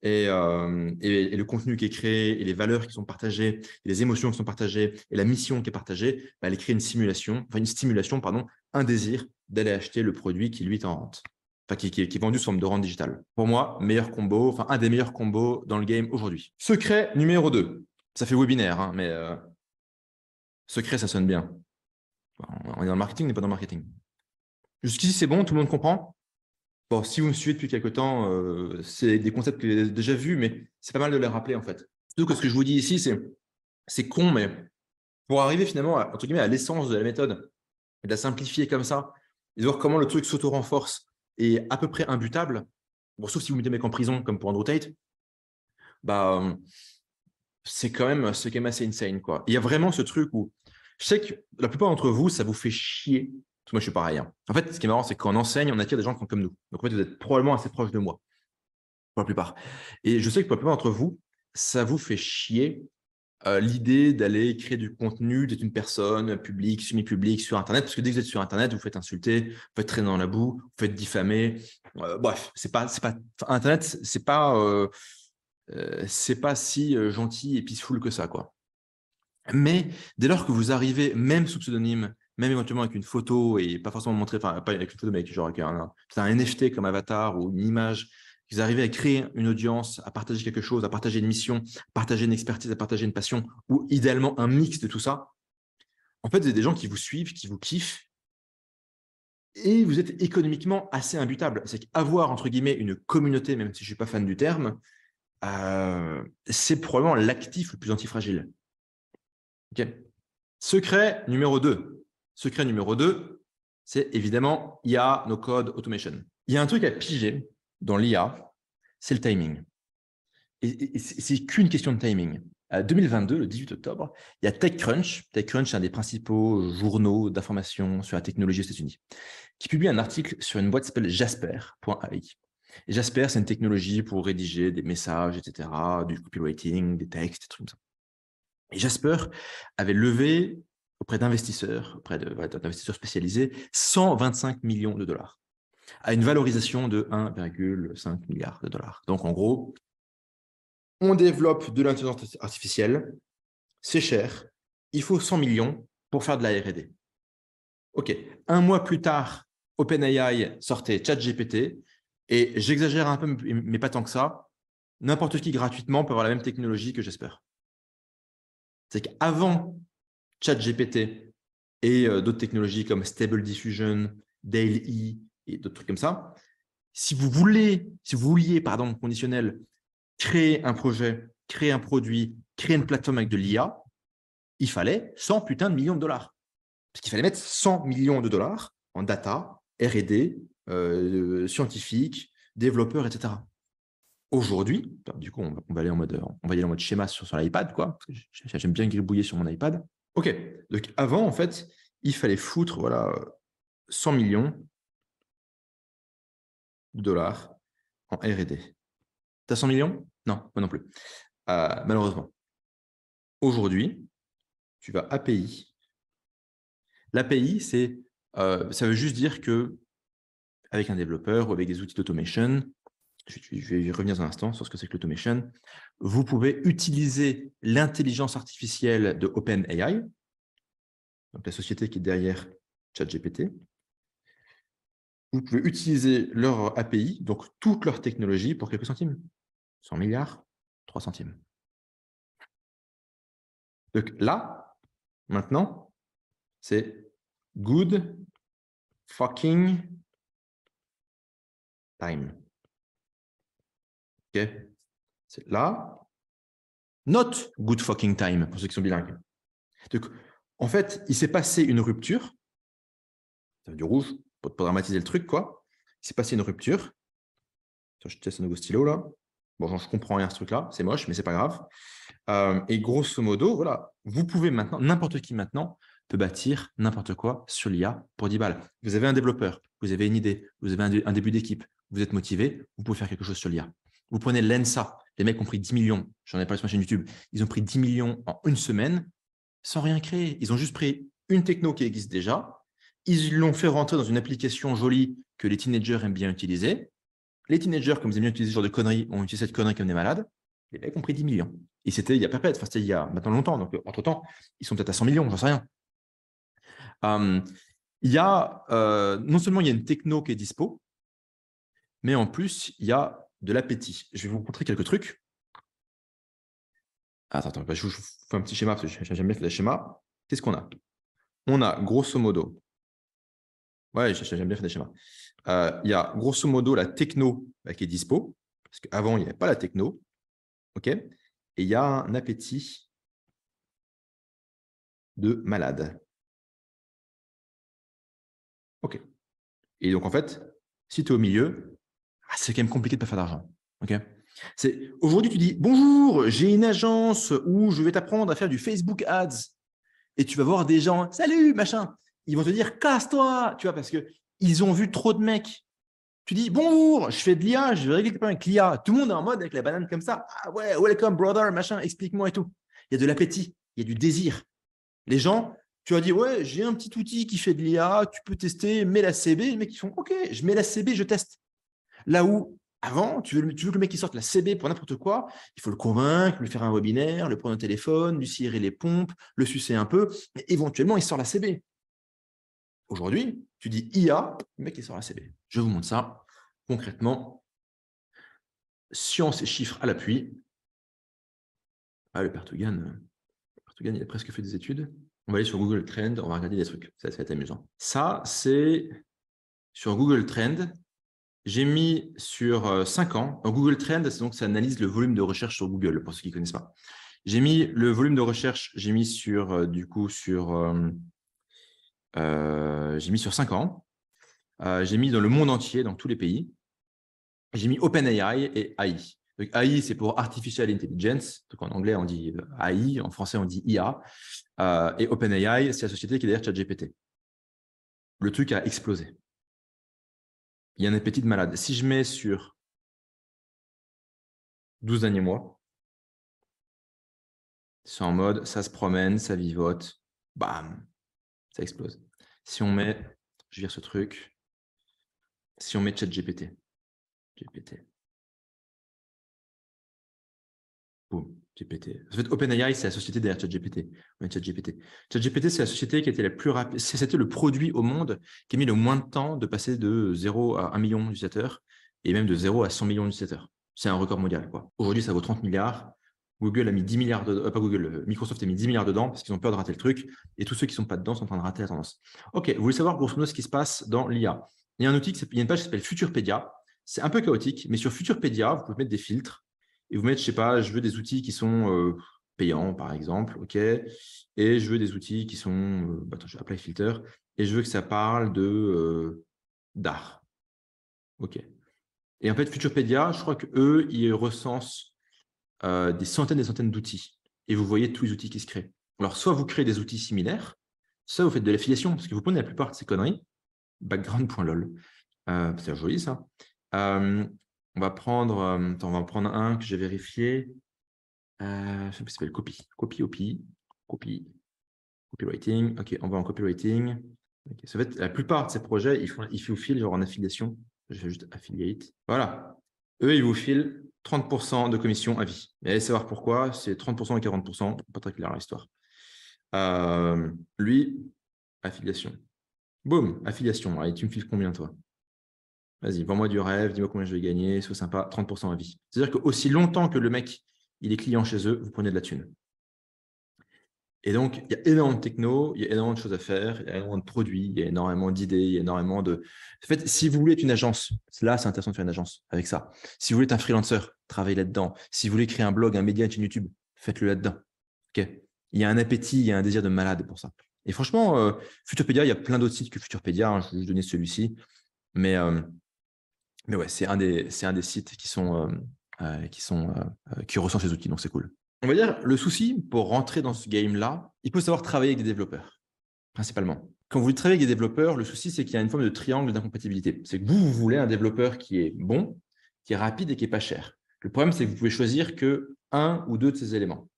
Et le contenu qui est créé, et les valeurs qui sont partagées, et les émotions qui sont partagées, et la mission qui est partagée, elle crée une stimulation, un désir d'aller acheter le produit qui, lui, est en rente. Enfin, qui est vendu sous forme de rente digitale. Pour moi, meilleur combo, un des meilleurs combos dans le game aujourd'hui. Secret numéro 2. Ça fait webinaire, hein, mais secret, ça sonne bien. On est dans le marketing, on n'est pas dans le marketing. Jusqu'ici, c'est bon, tout le monde comprend? Bon, si vous me suivez depuis quelques temps, c'est des concepts que j'ai déjà vus, mais c'est pas mal de les rappeler, en fait. Surtout que ce que je vous dis ici, c'est con, mais pour arriver finalement, entre guillemets, à l'essence de la méthode, et de la simplifier comme ça, et de voir comment le truc s'auto-renforce et à peu près imbutable, bon, sauf si vous mettez mec en prison, comme pour Andrew Tate, c'est quand même assez insane, quoi. Il y a vraiment ce truc où je sais que la plupart d'entre vous, ça vous fait chier. Parce que moi, je suis pareil, hein. En fait, ce qui est marrant, c'est qu'on enseigne, on attire des gens qui sont comme nous. Donc, en fait, vous êtes probablement assez proches de moi, pour la plupart. Et je sais que pour la plupart d'entre vous, ça vous fait chier l'idée d'aller créer du contenu, d'être une personne publique, semi-publique sur Internet, parce que dès que vous êtes sur Internet, vous faites insulter, vous faites traîner dans la boue, vous faites diffamer. Bref, Internet, c'est pas si gentil et peaceful que ça, quoi. Mais dès lors que vous arrivez, même sous pseudonyme, même éventuellement avec une photo et pas forcément montrer, enfin pas avec une photo, mais avec genre avec un NFT comme avatar ou une image, vous arrivez à créer une audience, à partager quelque chose, à partager une mission, à partager une expertise, à partager une passion, ou idéalement un mix de tout ça. En fait, vous avez des gens qui vous suivent, qui vous kiffent, et vous êtes économiquement assez imbutable. C'est qu'avoir, entre guillemets, une communauté, même si je ne suis pas fan du terme, c'est probablement l'actif le plus antifragile. Okay. Secret numéro 2. Secret numéro 2, c'est évidemment IA, no code, automation. Il y a un truc à piger dans l'IA, c'est le timing. Et c'est qu'une question de timing. En 2022, le 18 octobre, il y a TechCrunch. TechCrunch est un des principaux journaux d'information sur la technologie aux États-Unis, qui publie un article sur une boîte qui s'appelle Jasper.ai. Et Jasper, c'est une technologie pour rédiger des messages, etc., du copywriting, des textes, des trucs comme ça. Et Jasper avait levé auprès d'investisseurs, d'investisseurs spécialisés, 125 millions de dollars, à une valorisation de 1,5 milliard de dollars. Donc, en gros, on développe de l'intelligence artificielle, c'est cher, il faut 100 millions pour faire de la R&D. OK, un mois plus tard, OpenAI sortait ChatGPT, et j'exagère un peu, mais pas tant que ça, n'importe qui gratuitement peut avoir la même technologie que Jasper. C'est qu'avant ChatGPT et d'autres technologies comme Stable Diffusion, DALL-E et d'autres trucs comme ça, si vous vouliez, conditionnel, créer un projet, créer un produit, créer une plateforme avec de l'IA, il fallait 100 putains de millions de dollars. Parce qu'il fallait mettre 100 millions de dollars en data, R&D, scientifiques, développeurs, etc. Aujourd'hui, du coup, on va y aller en mode schéma sur l'iPad, quoi, parce que j'aime bien gribouiller sur mon iPad. OK, donc avant, en fait, il fallait foutre 100 millions de dollars en R&D. T'as 100 millions? Non, moi non plus. Malheureusement. Aujourd'hui, tu vas API. L'API, ça veut juste dire que avec un développeur ou avec des outils d'automation, je vais y revenir dans un instant sur ce que c'est que l'automation, vous pouvez utiliser l'intelligence artificielle de OpenAI, donc la société qui est derrière ChatGPT. Vous pouvez utiliser leur API, donc toute leur technologie, pour quelques centimes. 100 milliards, 3 centimes. Donc là, Maintenant, c'est good fucking time. OK? C'est là. Not good fucking time, pour ceux qui sont bilingues. Donc, en fait, il s'est passé une rupture. Ça veut du rouge, pour dramatiser le truc, quoi. Il s'est passé une rupture. Je teste un nouveau stylo, là. Bon, genre, je comprends rien à ce truc-là. C'est moche, mais c'est pas grave. Et grosso modo, voilà, vous pouvez maintenant, n'importe qui maintenant peut bâtir n'importe quoi sur l'IA pour 10 balles. Vous avez un développeur, vous avez une idée, vous avez un début d'équipe, vous êtes motivé, vous pouvez faire quelque chose sur l'IA. Vous prenez Lensa, les mecs ont pris 10 millions, j'en ai parlé sur ma chaîne YouTube, ils ont pris 10 millions en une semaine sans rien créer. Ils ont juste pris une techno qui existe déjà, ils l'ont fait rentrer dans une application jolie que les teenagers aiment bien utiliser. Les teenagers, comme ils aiment bien utiliser ce genre de conneries, ont utilisé cette connerie comme des malades. Les mecs ont pris 10 millions. Et c'était il y a perpète, enfin, c'était il y a maintenant longtemps. Donc, entre-temps, ils sont peut-être à 100 millions, j'en sais rien. Il y a, non seulement il y a une techno qui est dispo, mais en plus, il y a de l'appétit. Je vais vous montrer quelques trucs. Attends, je vous fais un petit schéma, parce que j'aime bien faire des schémas. Qu'est-ce qu'on a? On a, grosso modo, ouais, j'aime bien faire des schémas. Il y a, grosso modo, la techno qui est dispo, parce qu'avant, il n'y avait pas la techno. OK? Et il y a un appétit de malade. OK. Et donc, en fait, si tu es au milieu, c'est quand même compliqué de ne pas faire d'argent. OK? Aujourd'hui, tu dis « Bonjour, j'ai une agence où je vais t'apprendre à faire du Facebook Ads. » Et tu vas voir des gens « Salut, machin !» Ils vont te dire « Casse-toi !» Tu vois, parce qu'ils ont vu trop de mecs. Tu dis « Bonjour, je fais de l'IA, je vais régler quelque problème avec l'IA. » Tout le monde est en mode avec la banane comme ça. « Ah ouais, welcome, brother, machin, explique-moi et tout. » Il y a de l'appétit, il y a du désir. Les gens, tu as dit, ouais, j'ai un petit outil qui fait de l'IA, tu peux tester, mets la CB. Les mecs, ils font, OK, je mets la CB, je teste. Là où, avant, tu veux que le mec qui sorte la CB pour n'importe quoi, il faut le convaincre, lui faire un webinaire, le prendre au téléphone, lui cirer les pompes, le sucer un peu, mais éventuellement, il sort la CB. Aujourd'hui, tu dis IA, le mec, il sort la CB. Je vous montre ça concrètement. Science et chiffres à l'appui. Ah, le Pertugan, il a presque fait des études. On va aller sur Google Trend, on va regarder des trucs. Ça va être amusant. Ça, c'est sur Google Trend. J'ai mis sur 5 ans. En Google Trend, donc, ça analyse le volume de recherche sur Google, pour ceux qui ne connaissent pas. J'ai mis le volume de recherche, j'ai mis sur, j'ai mis sur 5 ans. J'ai mis dans le monde entier, dans tous les pays. J'ai mis OpenAI et AI. Donc, AI, c'est pour Artificial Intelligence. Donc, en anglais, on dit AI. En français, on dit IA. Et OpenAI, c'est la société qui est derrière ChatGPT. Le truc a explosé. Il y a un appétit de malade. Si je mets sur 12 derniers mois, c'est en mode, ça se promène, ça vivote, bam, ça explose. Si on met, je vire ce truc, si on met ChatGPT, GPT, boum, GPT. En fait, OpenAI, c'est la société derrière ChatGPT. ChatGPT, c'est la société qui était la plus rapide. C'était le produit au monde qui a mis le moins de temps de passer de 0 à 1 million d'utilisateurs et même de 0 à 100 millions d'utilisateurs. C'est un record mondial, quoi. Aujourd'hui, ça vaut 30 milliards. Google a mis 10 milliards de... pas Google, Microsoft a mis 10 milliards dedans parce qu'ils ont peur de rater le truc. Et tous ceux qui ne sont pas dedans sont en train de rater la tendance. OK, vous voulez savoir grosso modo ce qui se passe dans l'IA. Il y a un outil, il y a une page qui s'appelle Futurpedia. C'est un peu chaotique, mais sur Futurpedia, vous pouvez mettre des filtres et vous mettre, je sais pas, je veux des outils qui sont payants, par exemple, OK, et je veux des outils qui sont, attends, je vais apply filter, et je veux que ça parle d'art. OK. Et en fait, Futurpedia, je crois qu'eux, ils recensent des centaines et des centaines d'outils. Et vous voyez tous les outils qui se créent. Alors, soit vous créez des outils similaires, soit vous faites de l'affiliation, parce que vous prenez la plupart de ces conneries. Background.lol. C'est joli, ça. On va prendre un que j'ai vérifié. Je sais plus, ça s'appelle copywriting. OK, on va en copywriting. Okay. Ça fait, la plupart de ces projets, ils vous filent genre en affiliation. Je fais juste affiliate. Voilà. Eux, ils vous filent 30% de commission à vie. Et allez savoir pourquoi, c'est 30% et 40%. Pas très clair l'histoire. Lui, affiliation. Boum, affiliation. Allez, tu me files combien, toi? Vas-y, vends-moi du rêve, dis-moi combien je vais gagner, sois sympa, 30% à vie. C'est-à-dire qu'aussi longtemps que le mec, il est client chez eux, vous prenez de la thune. Et donc, il y a énormément de techno, il y a énormément de choses à faire, il y a énormément de produits, il y a énormément d'idées, il y a énormément de… En fait, si vous voulez être une agence, là, c'est intéressant de faire une agence avec ça. Si vous voulez être un freelancer, travaillez là-dedans. Si vous voulez créer un blog, un média, une chaîne YouTube, faites-le là-dedans. Ok. Il y a un appétit, il y a un désir de malade pour ça. Et franchement, Futurpedia, il y a plein d'autres sites que Futurpedia. Je vais juste donner celui-ci. Mais ouais, c'est un des sites qui ressent ces outils, donc c'est cool. On va dire, le souci pour rentrer dans ce game-là, il faut savoir travailler avec des développeurs, principalement. Quand vous travaillez avec des développeurs, le souci, c'est qu'il y a une forme de triangle d'incompatibilité. C'est que vous voulez un développeur qui est bon, qui est rapide et qui n'est pas cher. Le problème, c'est que vous pouvez choisir que un ou deux de ces éléments.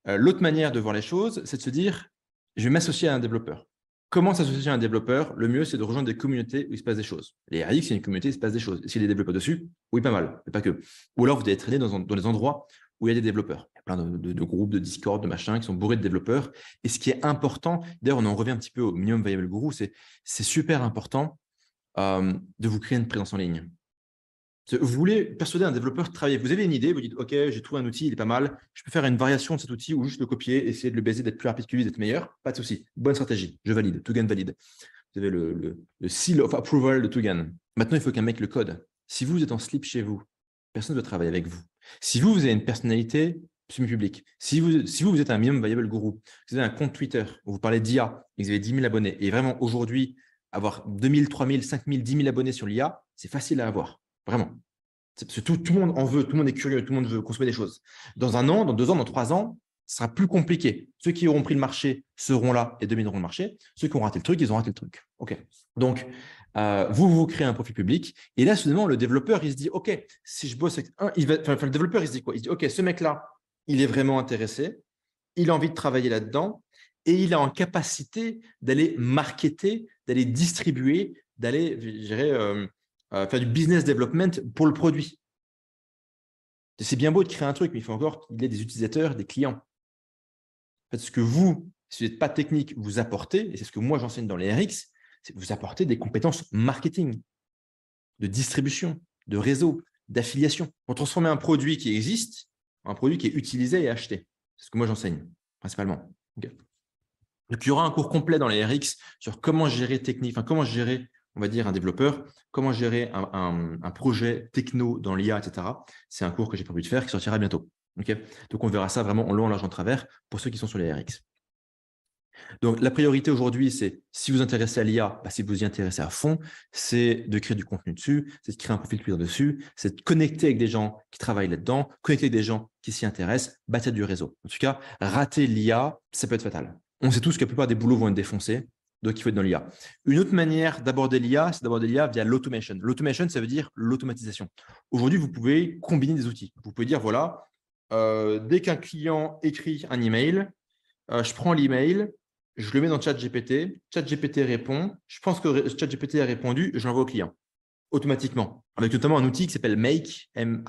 L'autre manière de voir les choses, c'est de se dire, je vais m'associer à un développeur. Comment s'associer à un développeur? Le mieux, c'est de rejoindre des communautés où il se passe des choses. Les RX, c'est une communauté où il se passe des choses. S'il y a des développeurs dessus, oui, pas mal, mais pas que. Ou alors, vous devez traîner dans des endroits où il y a des développeurs. Il y a plein de groupes, de Discord, de machins qui sont bourrés de développeurs. Et ce qui est important, d'ailleurs, on en revient un petit peu au Minimum Viable Guru, c'est super important de vous créer une présence en ligne. Vous voulez persuader un développeur de travailler. Vous avez une idée, vous dites, OK, j'ai trouvé un outil, il est pas mal. Je peux faire une variation de cet outil ou juste le copier, essayer de le baiser, d'être plus rapide que lui, d'être meilleur. Pas de souci. Bonne stratégie. Je valide. Tugan valide. Vous avez le seal of approval de Tugan. Maintenant, il faut qu'un mec le code. Si vous êtes en slip chez vous, personne ne veut travailler avec vous. Si vous avez une personnalité semi-publique, si vous êtes un minimum viable guru, vous avez un compte Twitter où vous parlez d'IA et que vous avez 10 000 abonnés, et vraiment aujourd'hui, avoir 2 000, 3 000, 5 000, 10 000 abonnés sur l'IA, c'est facile à avoir. Vraiment. Parce que tout le monde en veut, tout le monde est curieux, tout le monde veut consommer des choses. Dans 1 an, dans 2 ans, dans 3 ans, ce sera plus compliqué. Ceux qui auront pris le marché seront là et domineront le marché. Ceux qui ont raté le truc, ils ont raté le truc. OK. Donc, vous créez un profil public. Et là, soudainement, le développeur, il se dit, OK, si je bosse avec le développeur, il se dit quoi? Il se dit, OK, ce mec-là, il est vraiment intéressé. Il a envie de travailler là-dedans. Et il est en capacité d'aller marketer, d'aller distribuer, d'aller, je dirais, faire du business development pour le produit. C'est bien beau de créer un truc, mais il faut encore qu'il ait des utilisateurs, des clients. En fait, ce que vous, si vous n'êtes pas technique, vous apportez, et c'est ce que moi j'enseigne dans les RX, c'est que vous apportez des compétences marketing, de distribution, de réseau, d'affiliation. Pour transformer un produit qui existe en un produit qui est utilisé et acheté. C'est ce que moi j'enseigne, principalement. Okay. Donc, il y aura un cours complet dans les RX sur comment gérer technique, comment gérer, on va dire, un développeur, comment gérer un projet techno dans l'IA, etc. C'est un cours que j'ai prévu de faire qui sortira bientôt. Okay. Donc, on verra ça vraiment en long, en large, en travers pour ceux qui sont sur les RX. Donc, la priorité aujourd'hui, c'est si vous vous intéressez à l'IA, si vous vous y intéressez à fond, c'est de créer du contenu dessus, c'est de créer un profil client dessus, c'est de connecter avec des gens qui travaillent là-dedans, connecter avec des gens qui s'y intéressent, bâtir du réseau. En tout cas, rater l'IA, ça peut être fatal. On sait tous que la plupart des boulots vont être défoncés, donc il faut être dans l'IA. Une autre manière d'aborder l'IA, c'est d'aborder l'IA via l'automation. L'automation, ça veut dire l'automatisation. Aujourd'hui, vous pouvez combiner des outils. Vous pouvez dire, voilà, dès qu'un client écrit un email, je prends l'email, je le mets dans ChatGPT, ChatGPT répond, je pense que ChatGPT a répondu, je l'envoie au client, automatiquement, avec notamment un outil qui s'appelle make.com.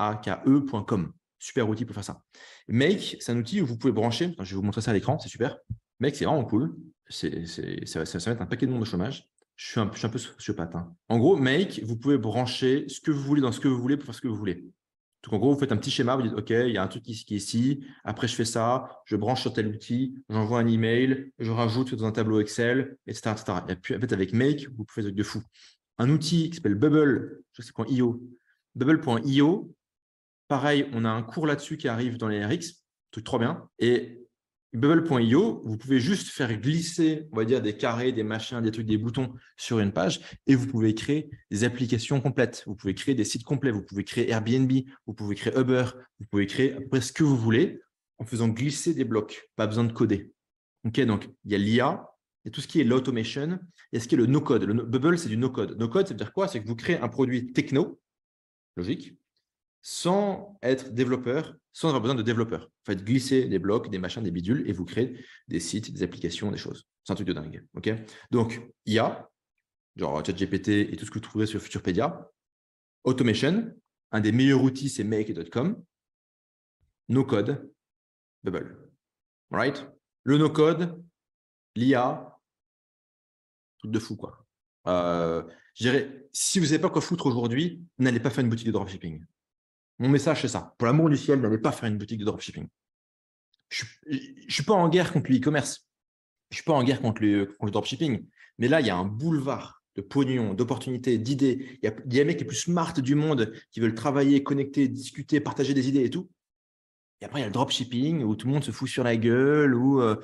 Super outil pour faire ça. Make, c'est un outil où vous pouvez brancher, je vais vous montrer ça à l'écran, c'est super. Make, c'est vraiment cool. Ça va mettre un paquet de monde au chômage. Je suis un peu sociopathe. En gros, Make, vous pouvez brancher ce que vous voulez dans ce que vous voulez pour faire ce que vous voulez. Donc, en gros, vous faites un petit schéma, vous dites, OK, il y a un truc qui est ici, après, je fais ça, je branche sur tel outil, j'envoie un email, je rajoute dans un tableau Excel, etc. etc. Et puis, en fait, avec Make, vous pouvez faire des trucs de fou. Un outil qui s'appelle Bubble, je sais pas, .io. Bubble.io, pareil, on a un cours là-dessus qui arrive dans les RX, truc trop bien. Et Bubble.io, vous pouvez juste faire glisser, on va dire, des carrés, des machins, des trucs, des boutons sur une page et vous pouvez créer des applications complètes. Vous pouvez créer des sites complets. Vous pouvez créer Airbnb, vous pouvez créer Uber, vous pouvez créer à peu près ce que vous voulez en faisant glisser des blocs. Pas besoin de coder. Okay, donc, il y a l'IA, il y a tout ce qui est l'automation, il y a ce qui est le no-code. Le Bubble, c'est du no-code. No-code, ça veut dire quoi? C'est que vous créez un produit techno, logique, sans être développeur, sans avoir besoin de développeurs. Vous faites glisser des blocs, des machins, des bidules, et vous créez des sites, des applications, des choses. C'est un truc de dingue. Okay, donc, IA, genre ChatGPT et tout ce que vous trouverez sur Futurpedia. Automation, un des meilleurs outils, c'est make.com. No-code, Bubble. Right? Le no-code, l'IA, truc de fou, quoi. Je dirais, si vous ne savez pas quoi foutre aujourd'hui, n'allez pas faire une boutique de dropshipping. Mon message, c'est ça. Pour l'amour du ciel, n'allez pas faire une boutique de dropshipping. je ne suis pas en guerre contre le e-commerce. Je ne suis pas en guerre contre le dropshipping. Mais là, il y a un boulevard de pognon, d'opportunités, d'idées. Il y a des mecs les plus smart du monde qui veulent travailler, connecter, discuter, partager des idées et tout. Et après, il y a le dropshipping où tout le monde se fout sur la gueule, où à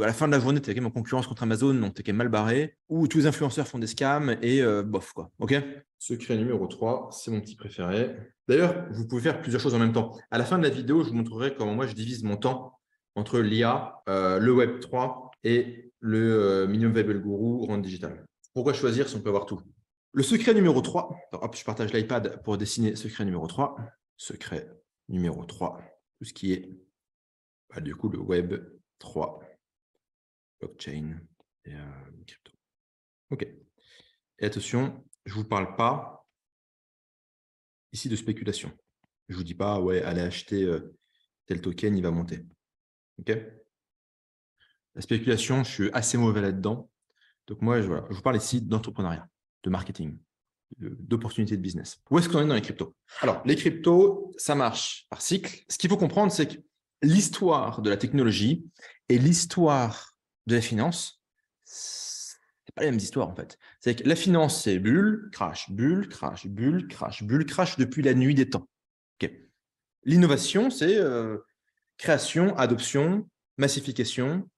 la fin de la journée, tu es quand même en concurrence contre Amazon, donc tu es quand même mal barré, où tous les influenceurs font des scams et bof, quoi. OK ? Secret numéro 3, c'est mon petit préféré. D'ailleurs, vous pouvez faire plusieurs choses en même temps. À la fin de la vidéo, je vous montrerai comment moi, je divise mon temps entre l'IA, le Web 3 et le Minimum Viable Guru Rente Digital. Pourquoi choisir si on peut avoir tout ? Le secret numéro 3, hop, je partage l'iPad pour dessiner secret numéro 3. Secret numéro 3, tout ce qui est du coup le Web 3, blockchain et crypto. OK. Et attention, je ne vous parle pas ici de spéculation. Je ne vous dis pas, ouais, allez acheter tel token, il va monter. OK ? La spéculation, je suis assez mauvais là-dedans. Donc moi, je vous parle ici d'entrepreneuriat, de marketing, d'opportunités de business. Où est-ce qu'on est dans les cryptos ? Alors, les cryptos, ça marche par cycle. Ce qu'il faut comprendre, c'est que l'histoire de la technologie et l'histoire de la finance, c'est pas les mêmes histoires en fait. C'est que la finance, c'est bulle, crash, bulle, crash, bulle, crash, bulle, crash depuis la nuit des temps. Okay. L'innovation, c'est création, adoption, massification,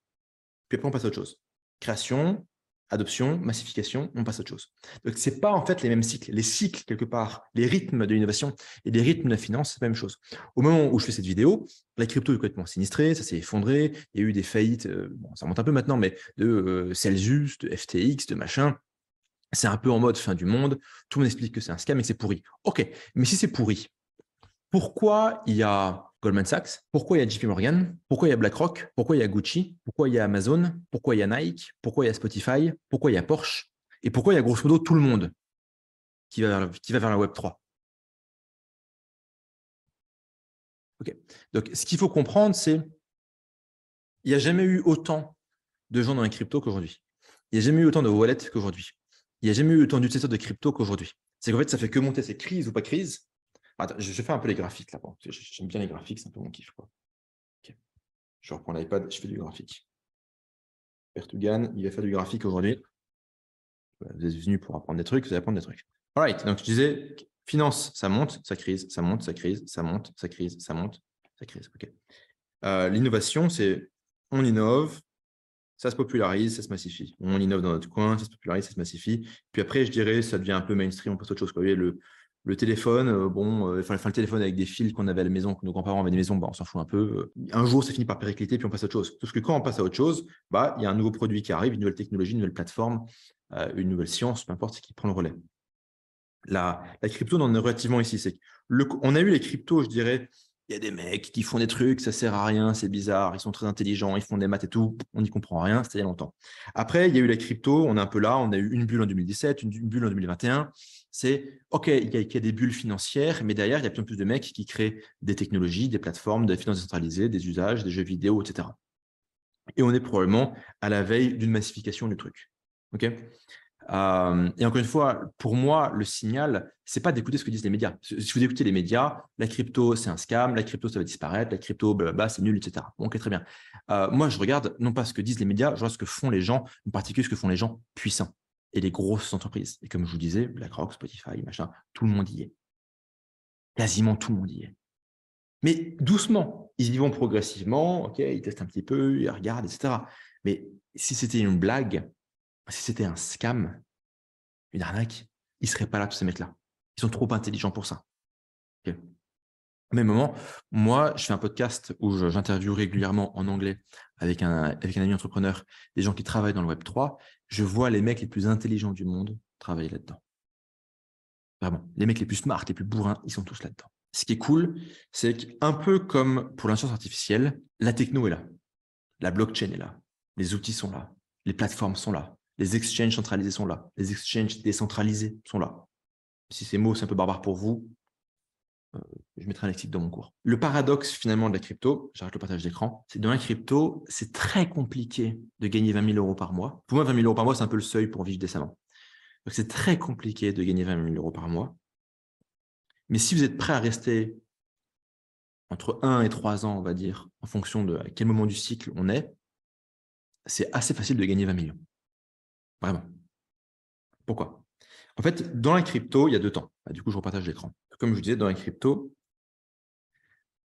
puis après on passe à autre chose. Création, adoption, massification, on passe à autre chose. Donc, ce n'est pas en fait les mêmes cycles. Les cycles, quelque part, les rythmes de l'innovation et les rythmes de la finance, c'est la même chose. Au moment où je fais cette vidéo, la crypto est complètement sinistrée, ça s'est effondré, il y a eu des faillites, bon, ça remonte un peu maintenant, mais de Celsius, de FTX, de machin. C'est un peu en mode fin du monde. Tout le monde explique que c'est un scam et que c'est pourri. OK, mais si c'est pourri, pourquoi il y a Goldman Sachs, pourquoi il y a JP Morgan, pourquoi il y a BlackRock, pourquoi il y a Gucci, pourquoi il y a Amazon, pourquoi il y a Nike, pourquoi il y a Spotify, pourquoi il y a Porsche, et pourquoi il y a grosso modo tout le monde qui va vers la Web 3. Okay. Donc, ce qu'il faut comprendre, c'est il n'y a jamais eu autant de gens dans les cryptos qu'aujourd'hui. Il n'y a jamais eu autant de wallets qu'aujourd'hui. Il n'y a jamais eu autant d'utilisateurs de crypto qu'aujourd'hui. C'est qu'en fait, ça fait que monter ces crises ou pas crises. Attends, je fais un peu les graphiques là. J'aime bien les graphiques, c'est un peu mon kiff, quoi. Okay. Je reprends l'iPad, je fais du graphique. Pertugan, il va faire du graphique aujourd'hui. Vous êtes venu pour apprendre des trucs, vous allez apprendre des trucs. All right, donc je disais, finance, ça monte, ça crise, ça monte, ça crise, ça monte, ça crise, ça monte, ça crise. OK. L'innovation, c'est on innove, ça se popularise, ça se massifie. On innove dans notre coin, ça se popularise, ça se massifie. Puis après, je dirais, ça devient un peu mainstream, on passe à autre chose. Vous voyez, le téléphone, le téléphone avec des fils qu'on avait à la maison, que nos grands-parents avaient des maisons, on s'en fout un peu. Un jour, ça finit par péricliter, puis on passe à autre chose. Parce que quand on passe à autre chose, il y a un nouveau produit qui arrive, une nouvelle technologie, une nouvelle plateforme, une nouvelle science, peu importe, qui prend le relais. La crypto, on en est relativement ici. On a eu les cryptos, je dirais, il y a des mecs qui font des trucs, ça sert à rien, c'est bizarre, ils sont très intelligents, ils font des maths et tout, on n'y comprend rien, c'était il y a longtemps. Après, il y a eu les cryptos, on est un peu là, on a eu une bulle en 2017, une bulle en 2021. C'est OK, il y a des bulles financières, mais derrière, il y a de plus en plus de mecs qui créent des technologies, des plateformes, des finances décentralisées, des usages, des jeux vidéo, etc. Et on est probablement à la veille d'une massification du truc. OK ? Et encore une fois, pour moi, le signal, c'est pas d'écouter ce que disent les médias. Si vous écoutez les médias, la crypto, c'est un scam, la crypto, ça va disparaître, la crypto, blablabla, c'est nul, etc. Bon, OK, très bien. Moi, je regarde non pas ce que disent les médias, je regarde ce que font les gens, en particulier ce que font les gens puissants et les grosses entreprises. Et comme je vous disais, BlackRock, Spotify, machin, tout le monde y est. Quasiment tout le monde y est. Mais doucement, ils y vont progressivement, OK, ils testent un petit peu, ils regardent, etc. Mais si c'était une blague, si c'était un scam, une arnaque, ils ne seraient pas là, tous ces mecs-là. Ils sont trop intelligents pour ça. Okay. Au même moment, moi, je fais un podcast où j'interviewe régulièrement en anglais avec un ami entrepreneur, des gens qui travaillent dans le Web 3. Je vois les mecs les plus intelligents du monde travailler là-dedans. Vraiment, les mecs les plus smart, les plus bourrins, ils sont tous là-dedans. Ce qui est cool, c'est qu'un peu comme pour l'intelligence artificielle, la techno est là. La blockchain est là. Les outils sont là. Les plateformes sont là. Les exchanges centralisés sont là. Les exchanges décentralisés sont là. Si ces mots, c'est un peu barbare pour vous, je mettrai un lexique dans mon cours. Le paradoxe, finalement, de la crypto, j'arrête le partage d'écran, c'est que dans la crypto, c'est très compliqué de gagner 20 000 euros par mois. Pour moi, 20 000 euros par mois, c'est un peu le seuil pour vivre décemment. Donc, c'est très compliqué de gagner 20 000 euros par mois. Mais si vous êtes prêt à rester entre 1 et 3 ans, on va dire, en fonction de à quel moment du cycle on est, c'est assez facile de gagner 20 millions. Vraiment. Pourquoi? En fait, dans la crypto, il y a 2 temps. Du coup, je repartage l'écran. Comme je vous disais, dans la crypto,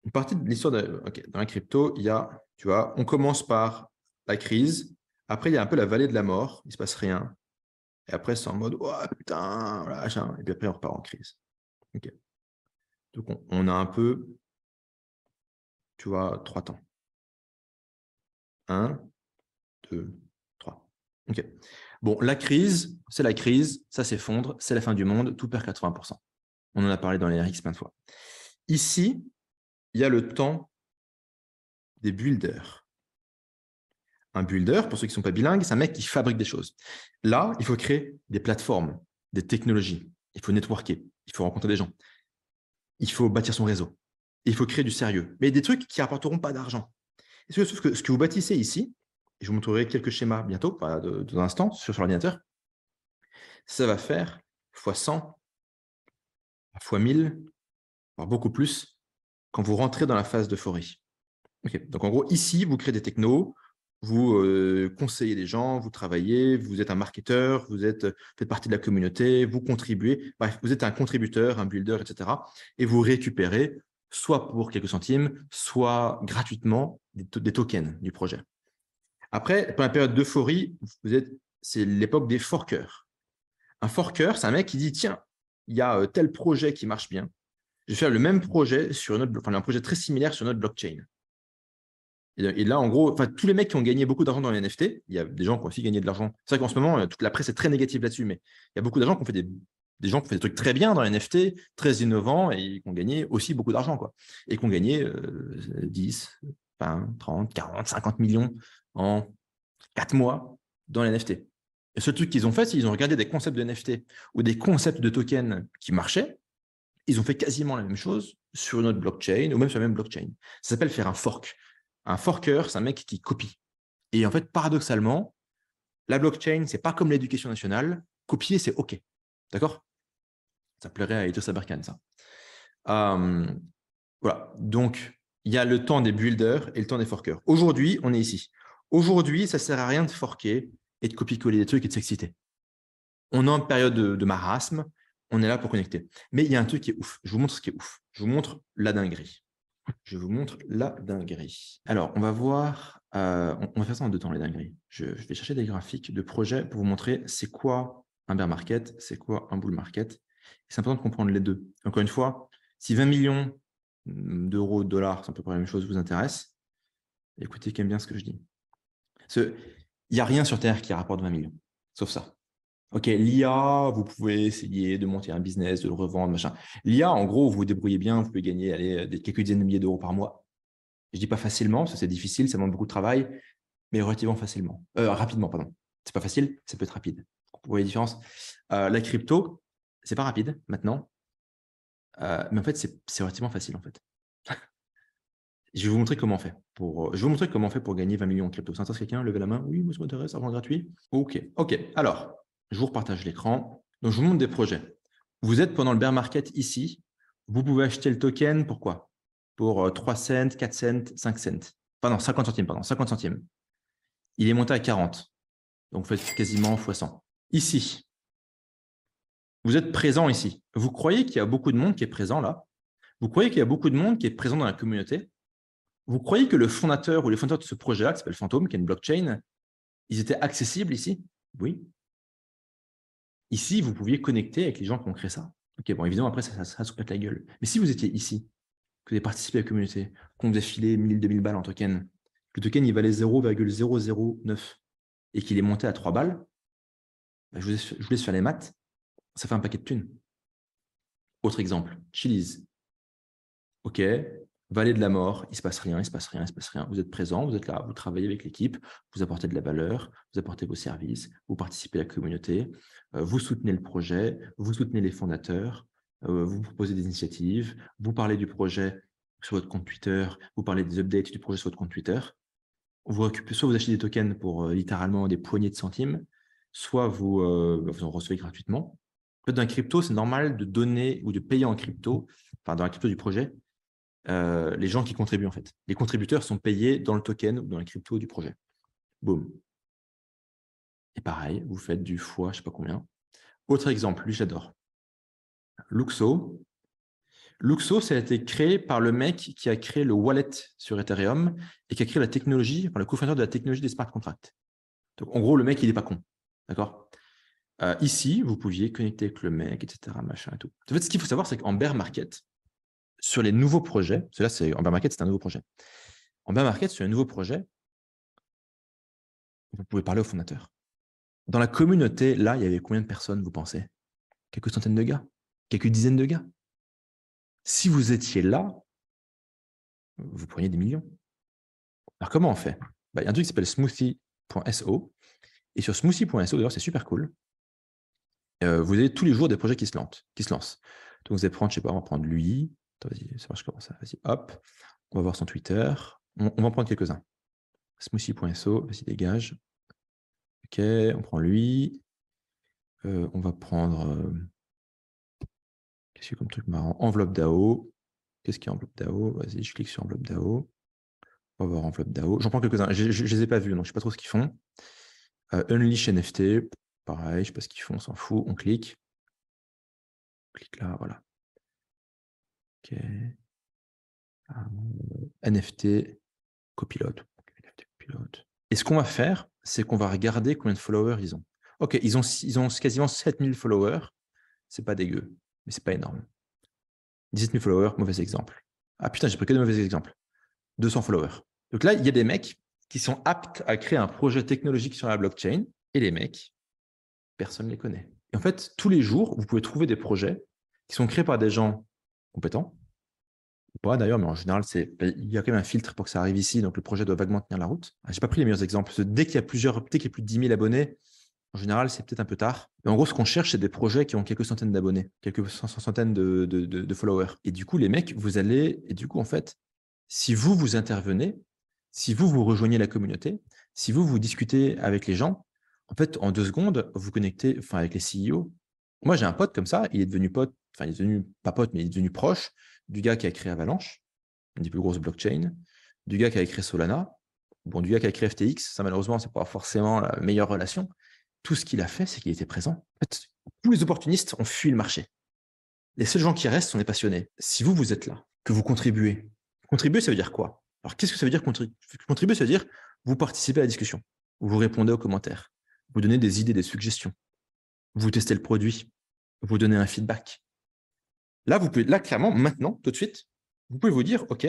une partie de l'histoire dans la crypto, il y a, tu vois, on commence par la crise. Après, il y a un peu la vallée de la mort. Il ne se passe rien. Et après, c'est en mode, oh putain, machin. Et puis après, on repart en crise. Okay. Donc, on a un peu, tu vois, 3 temps. 1, 2, 3. OK. Bon, la crise, c'est la crise, ça s'effondre, c'est la fin du monde, tout perd 80%. On en a parlé dans les RX plein de fois. Ici, il y a le temps des builders. Un builder, pour ceux qui ne sont pas bilingues, c'est un mec qui fabrique des choses. Là, il faut créer des plateformes, des technologies. Il faut networker, il faut rencontrer des gens. Il faut bâtir son réseau. Il faut créer du sérieux. Mais des trucs qui ne rapporteront pas d'argent. Sauf que ce que vous bâtissez ici, et je vous montrerai quelques schémas bientôt, dans un instant, sur l'ordinateur, ça va faire x100, x1000, voire beaucoup plus, quand vous rentrez dans la phase d'euphorie. Okay. Donc, en gros, ici, vous créez des technos, vous conseillez des gens, vous travaillez, vous êtes un marketeur, faites partie de la communauté, vous contribuez. Bref, vous êtes un contributeur, un builder, etc. Et vous récupérez, soit pour quelques centimes, soit gratuitement, des tokens du projet. Après, pendant la période d'euphorie, c'est l'époque des forkers. Un forker, c'est un mec qui dit, tiens, il y a tel projet qui marche bien. Je vais faire le même projet sur un projet très similaire sur notre blockchain. Et là, en gros, tous les mecs qui ont gagné beaucoup d'argent dans les NFT, il y a des gens qui ont aussi gagné de l'argent. C'est vrai qu'en ce moment, toute la presse est très négative là-dessus, mais il y a beaucoup de gens qui ont fait des gens qui ont fait des trucs très bien dans les NFT, très innovants, et qui ont gagné aussi beaucoup d'argent, quoi. Et qui ont gagné 10, 20, 30, 40, 50 millions en 4 mois dans les NFT. Et ce truc qu'ils ont fait, c'est qu'ils ont regardé des concepts de NFT ou des concepts de tokens qui marchaient. Ils ont fait quasiment la même chose sur une autre blockchain ou même sur la même blockchain. Ça s'appelle faire un fork. Un forker, c'est un mec qui copie. Et en fait, paradoxalement, la blockchain, c'est pas comme l'éducation nationale. Copier, c'est OK. D'accord? Ça plairait à Eto Saberkan, ça. Voilà. Donc, il y a le temps des builders et le temps des forkers. Aujourd'hui, on est ici. Aujourd'hui, ça ne sert à rien de forker et de copier-coller des trucs et de s'exciter. On est en période de marasme. On est là pour connecter. Mais il y a un truc qui est ouf. Je vous montre ce qui est ouf. Je vous montre la dinguerie. Je vous montre la dinguerie. Alors, on va voir, on va faire ça en 2 temps, les dingueries. Je vais chercher des graphiques de projets pour vous montrer c'est quoi un bear market, c'est quoi un bull market. C'est important de comprendre les deux. Encore une fois, si 20 millions d'euros, de dollars, c'est à peu près la même chose, vous intéresse, écoutez quand même bien ce que je dis. Il n'y a rien sur Terre qui rapporte 20 millions, sauf ça. OK, l'IA, vous pouvez essayer de monter un business, de le revendre, machin. L'IA, en gros, vous vous débrouillez bien, vous pouvez gagner quelques dizaines de milliers d'euros par mois. Je ne dis pas facilement, parce que c'est difficile, ça demande beaucoup de travail, mais relativement facilement. Rapidement, pardon. C'est pas facile, ça peut être rapide. Vous voyez la différence? La crypto, c'est pas rapide maintenant, mais en fait, c'est relativement facile, en fait. Je vais vous montrer comment on fait. Je vais vous montrer comment on fait pour gagner 20 millions en crypto. Ça intéresse quelqu'un? Levez la main. Oui, moi, ça m'intéresse, argent gratuit. OK. Alors, je vous repartage l'écran. Donc, je vous montre des projets. Vous êtes pendant le bear market ici. Vous pouvez acheter le token pour quoi? Pour 3 cents, 4 cents, 5 cents. Pardon, 50 centimes, pardon, 50 centimes. Il est monté à 40. Donc, vous faites quasiment x100. Ici, vous êtes présent ici. Vous croyez qu'il y a beaucoup de monde qui est présent là? Vous croyez qu'il y a beaucoup de monde qui est présent dans la communauté? Vous croyez que le fondateur ou les fondateurs de ce projet-là, qui s'appelle Phantom, qui est une blockchain, ils étaient accessibles ici? Oui. Ici, vous pouviez connecter avec les gens qui ont créé ça. OK, bon, évidemment, après, ça se pète la gueule. Mais si vous étiez ici, que vous avez participé à la communauté, qu'on vous a filé 1000, 2000 balles en token, que le token, il valait 0,009 et qu'il est monté à 3 balles, bah, je vous laisse faire les maths, ça fait un paquet de thunes. Autre exemple, Chili's. OK, vallée de la mort, il ne se passe rien, il ne se passe rien, il ne se passe rien. Vous êtes présent, vous êtes là, vous travaillez avec l'équipe, vous apportez de la valeur, vous apportez vos services, vous participez à la communauté, vous soutenez le projet, vous soutenez les fondateurs, vous proposez des initiatives, vous parlez du projet sur votre compte Twitter, vous parlez des updates du projet sur votre compte Twitter. Soit vous achetez des tokens pour littéralement des poignées de centimes, soit vous en recevez gratuitement. En fait, dans la crypto, c'est normal de donner ou de payer en crypto, enfin dans la crypto du projet, les gens qui contribuent en fait. Les contributeurs sont payés dans le token ou dans la crypto du projet. Boum. Et pareil, vous faites du fois, je ne sais pas combien. Autre exemple, lui j'adore. Luxo. Luxo, ça a été créé par le mec qui a créé le wallet sur Ethereum et qui a créé la technologie, enfin, le cofondateur de la technologie des smart contracts. Donc, en gros, le mec, il n'est pas con. D'accord? Ici, vous pouviez connecter avec le mec, etc., machin et tout. En fait, ce qu'il faut savoir, c'est qu'en bear market, sur les nouveaux projets, en bear market, c'est un nouveau projet. En bear market, sur les nouveaux projets, vous pouvez parler au fondateur. Dans la communauté, là, il y avait combien de personnes, vous pensez? Quelques centaines de gars? Quelques dizaines de gars? Si vous étiez là, vous preniez des millions. Alors, comment on fait? Il y a un truc qui s'appelle smoothie.so. Et sur smoothie.so, d'ailleurs, c'est super cool. Vous avez tous les jours des projets qui se lancent. Donc, vous allez prendre, je sais pas, on va prendre lui. Attends, vas-y, ça marche comment ça? Vas-y, hop. On va voir son Twitter. On va en prendre quelques-uns. Smoothie.so, vas-y, dégage. OK, on prend lui. On va prendre... qu'est-ce qu'il y a comme truc marrant? Enveloppe DAO. Qu'est-ce qu'il y a enveloppe DAO? Vas-y, je clique sur enveloppe DAO. On va voir enveloppe DAO. J'en prends quelques-uns. Je ne les ai pas vus, donc je ne sais pas trop ce qu'ils font. Unleash NFT. Pareil, je ne sais pas ce qu'ils font, on s'en fout. On clique. On clique là, voilà. OK. NFT copilote. Et ce qu'on va faire, c'est qu'on va regarder combien de followers ils ont. OK, ils ont quasiment 7000 followers. C'est pas dégueu, mais c'est pas énorme. 17 000 followers, mauvais exemple. Ah putain, j'ai pris que de mauvais exemples. 200 followers. Donc là, il y a des mecs qui sont aptes à créer un projet technologique sur la blockchain, et les mecs, personne ne les connaît. Et en fait, tous les jours, vous pouvez trouver des projets qui sont créés par des gens compétents, ou pas d'ailleurs, mais en général, il y a quand même un filtre pour que ça arrive ici, donc le projet doit vaguement tenir la route. Je n'ai pas pris les meilleurs exemples. Dès qu'il y a plus de 10 000 abonnés, en général, c'est peut-être un peu tard. Mais en gros, ce qu'on cherche, c'est des projets qui ont quelques centaines d'abonnés, quelques centaines de followers. Et du coup, les mecs, en fait, si vous intervenez, si vous rejoignez la communauté, si vous discutez avec les gens, en fait, en 2 secondes, vous connectez avec les CEO. Moi, j'ai un pote comme ça, il est devenu pote, enfin, il est devenu, pas pote, mais il est devenu proche du gars qui a créé Avalanche, une des plus grosses blockchains, du gars qui a créé Solana, du gars qui a créé FTX, ça malheureusement, c'est pas forcément la meilleure relation. Tout ce qu'il a fait, c'est qu'il était présent. En fait, tous les opportunistes ont fui le marché. Les seuls gens qui restent sont les passionnés. Si vous êtes là, que vous contribuez, contribuer, ça veut dire quoi? Alors, qu'est-ce que ça veut dire contribuer? Ça veut dire vous participez à la discussion, vous répondez aux commentaires, vous donnez des idées, des suggestions, vous testez le produit, vous donnez un feedback. Là, clairement, maintenant, tout de suite, vous pouvez vous dire, OK,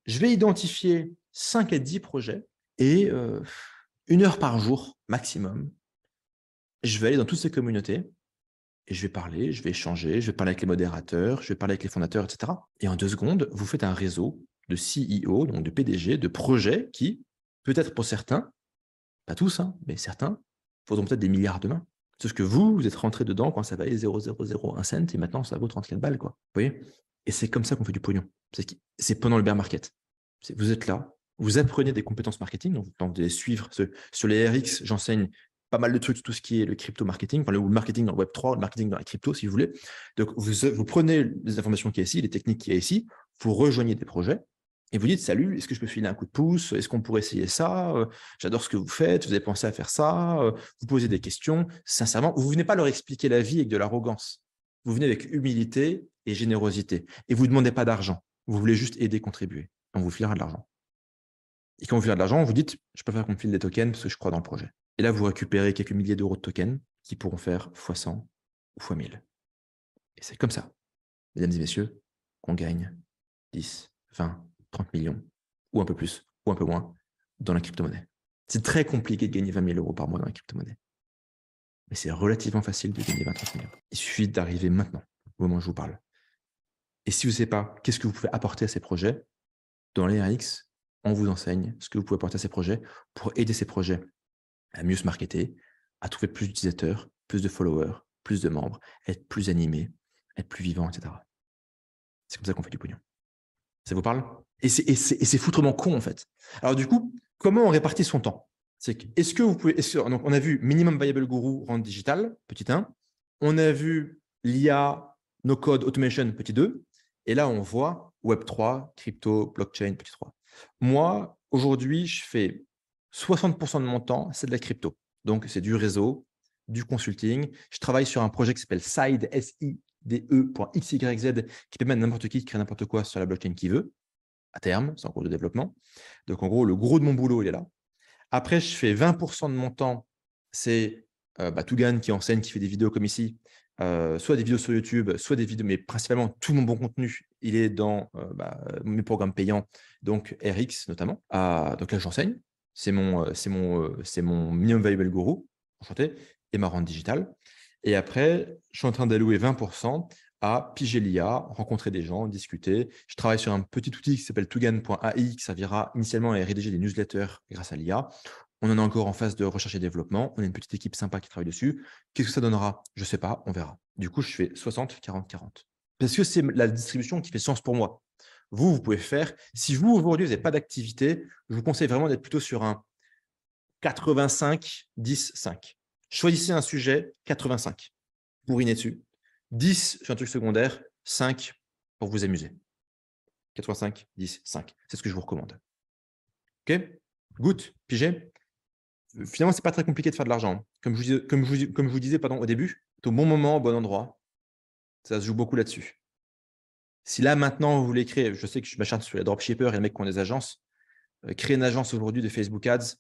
je vais identifier 5 à 10 projets et 1 heure par jour maximum, je vais aller dans toutes ces communautés et je vais parler, je vais échanger, je vais parler avec les modérateurs, je vais parler avec les fondateurs, etc. Et en 2 secondes, vous faites un réseau de CEO, donc de PDG, de projets qui, peut-être pour certains, pas tous, hein, mais certains, faudront peut-être des milliards demain. Sauf que vous êtes rentré dedans quand ça valait 0,001 cent et maintenant ça vaut 34 balles, quoi. Vous voyez? Et c'est comme ça qu'on fait du pognon. C'est pendant le bear market. Vous êtes là, vous apprenez des compétences marketing, donc vous devez suivre. Sur les RX, j'enseigne pas mal de trucs, tout ce qui est le crypto marketing, enfin le marketing dans le Web3, le marketing dans la crypto, si vous voulez. Donc, vous prenez les informations qu'il y a ici, les techniques qu'il y a ici, vous rejoignez des projets et vous dites, salut, est-ce que je peux filer un coup de pouce? Est-ce qu'on pourrait essayer ça? J'adore ce que vous faites, vous avez pensé à faire ça? Vous posez des questions. Sincèrement, vous ne venez pas leur expliquer la vie avec de l'arrogance. Vous venez avec humilité et générosité. Et vous ne demandez pas d'argent. Vous voulez juste aider, contribuer. On vous filera de l'argent. Et quand vous filez de l'argent, vous dites, je préfère qu'on me file des tokens parce que je crois dans le projet. Et là, vous récupérez quelques milliers d'euros de tokens qui pourront faire x100 ou x1000. Et c'est comme ça, mesdames et messieurs, qu'on gagne 10, 20, 30 millions, ou un peu plus, ou un peu moins, dans la crypto-monnaie. C'est très compliqué de gagner 20 000 euros par mois dans la crypto-monnaie. Mais c'est relativement facile de gagner 20-30 millions. Il suffit d'arriver maintenant, au moment où je vous parle. Et si vous ne savez pas qu'est-ce que vous pouvez apporter à ces projets, dans les RX, on vous enseigne ce que vous pouvez apporter à ces projets pour aider ces projets à mieux se marketer, à trouver plus d'utilisateurs, plus de followers, plus de membres, être plus animés, être plus vivants, etc. C'est comme ça qu'on fait du pognon. Ça vous parle? Et c'est foutrement con, en fait. Alors du coup, comment on répartit son temps? Est-ce que vous pouvez... donc, on a vu Minimum Viable Guru, rente digital, petit 1. On a vu l'IA, No Code Automation, petit 2. Et là, on voit Web3, crypto, blockchain, petit 3. Moi, aujourd'hui, je fais 60% de mon temps, c'est de la crypto. Donc, c'est du réseau, du consulting. Je travaille sur un projet qui s'appelle Side, SIDE.xyz, qui permet à n'importe qui de créer n'importe quoi sur la blockchain qui veut, à terme, c'est en cours de développement. Donc, en gros, le gros de mon boulot, il est là. Après, je fais 20% de mon temps, c'est Tougan qui enseigne, qui fait des vidéos comme ici, soit des vidéos sur YouTube, soit des vidéos, mais principalement tout mon bon contenu, il est dans mes programmes payants, donc RX notamment. Donc là, j'enseigne. C'est mon minimum viable guru, enchanté, et ma rente digitale. Et après, je suis en train d'allouer 20% à piger l'IA, rencontrer des gens, discuter. Je travaille sur un petit outil qui s'appelle Tougan.ai qui servira initialement à rédiger des newsletters grâce à l'IA. On en est encore en phase de recherche et développement. On a une petite équipe sympa qui travaille dessus. Qu'est-ce que ça donnera? Je ne sais pas, on verra. Du coup, je fais 60, 40, 40. Parce que c'est la distribution qui fait sens pour moi. Vous pouvez faire. Si vous, aujourd'hui, vous n'avez pas d'activité, je vous conseille vraiment d'être plutôt sur un 85, 10, 5. Choisissez un sujet, 85. Bourrinez dessus. 10 sur un truc secondaire, 5 pour vous amuser. 85, 10, 5. C'est ce que je vous recommande. OK? Good, pigé. Finalement, ce n'est pas très compliqué de faire de l'argent. Comme je vous disais au début, au bon moment, au bon endroit. Ça se joue beaucoup là-dessus. Si là, maintenant, vous voulez créer, je sais que je m'acharne sur les dropshippers et les mecs qui ont des agences, créer une agence aujourd'hui de Facebook Ads,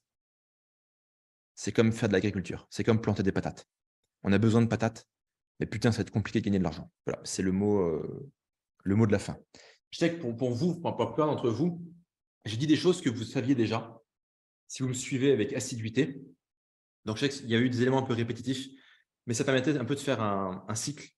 c'est comme faire de l'agriculture. C'est comme planter des patates. On a besoin de patates, mais putain, ça va être compliqué de gagner de l'argent. Voilà, c'est le mot de la fin. Je sais que pour vous, pour plein d'entre vous, j'ai dit des choses que vous saviez déjà, si vous me suivez avec assiduité. Donc, je sais qu'il y a eu des éléments un peu répétitifs, mais ça permettait un peu de faire un cycle.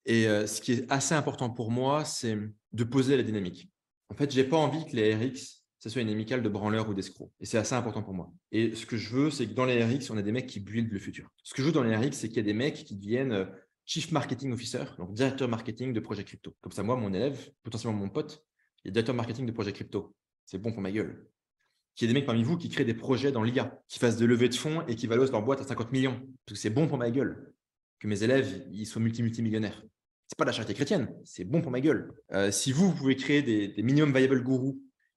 Et ce qui est assez important pour moi, c'est de poser la dynamique. En fait, je n'ai pas envie que les RX, ce soit une amicale de branleurs ou d'escrocs. Et c'est assez important pour moi. Et ce que je veux, c'est que dans les RX, on a des mecs qui buildent le futur. Ce que je veux dans les RX, c'est qu'il y a des mecs qui deviennent Chief Marketing Officer, donc directeur marketing de projet crypto. Comme ça, moi, mon élève, potentiellement mon pote, il est directeur marketing de projet crypto. C'est bon pour ma gueule. Qu'il y ait des mecs parmi vous qui créent des projets dans l'IA, qui fassent de levées de fonds et qui valorisent leur boîte à 50 millions. Parce que c'est bon pour ma gueule. Que mes élèves, ils soient multimillionnaires. C'est pas de la charité chrétienne, c'est bon pour ma gueule. Si vous pouvez créer des minimum viable gurus,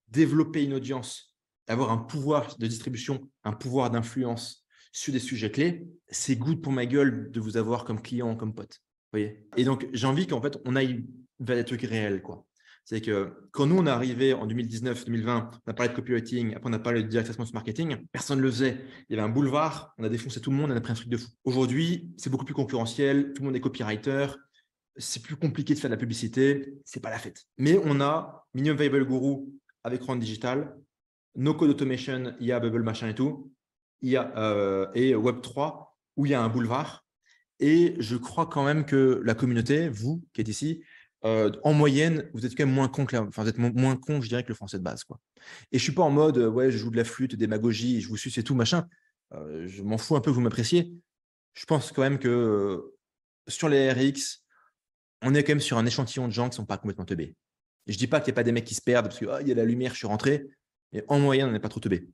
développer une audience, avoir un pouvoir de distribution, un pouvoir d'influence sur des sujets clés, c'est good pour ma gueule de vous avoir comme client, comme pote. Voyez. Et donc, j'ai envie qu'en fait, on aille vers des trucs réels, quoi. C'est que quand nous, on est arrivé en 2019-2020, on a parlé de copywriting, après on a parlé de direct response marketing, personne ne le faisait. Il y avait un boulevard, on a défoncé tout le monde, on a pris un truc de fou. Aujourd'hui, c'est beaucoup plus concurrentiel, tout le monde est copywriter, c'est plus compliqué de faire de la publicité, c'est pas la fête. Mais on a Minimum Viable Guru avec Run Digital, No Code Automation, IA, Bubble, machin et tout, IA, et Web3, où il y a un boulevard. Et je crois quand même que la communauté, vous qui êtes ici, en moyenne, vous êtes quand même moins con, vous êtes moins con, je dirais, que le français de base, quoi. Et je suis pas en mode, ouais, je joue de la flûte, démagogie, je vous suce et tout, machin. Je m'en fous un peu que vous m'appréciez. Je pense quand même que sur les RX, on est quand même sur un échantillon de gens qui ne sont pas complètement teubés. Et je dis pas qu'il n'y a pas des mecs qui se perdent parce qu'il y a la lumière, je suis rentré. Mais en moyenne, on n'est pas trop teubés.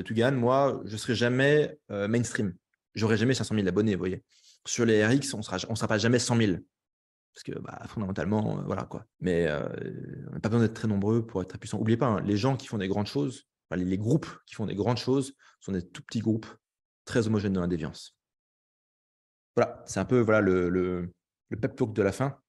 Tugan, moi, je ne serai jamais mainstream. J'aurai jamais 500 000 abonnés, vous voyez. Sur les RX, on sera pas jamais 100 000. Parce que fondamentalement, voilà quoi. Mais on n'a pas besoin d'être très nombreux pour être très puissant. N'oubliez pas, hein, les gens qui font des grandes choses, les groupes qui font des grandes choses sont des tout petits groupes très homogènes dans la déviance. Voilà, c'est un peu le pep talk de la fin.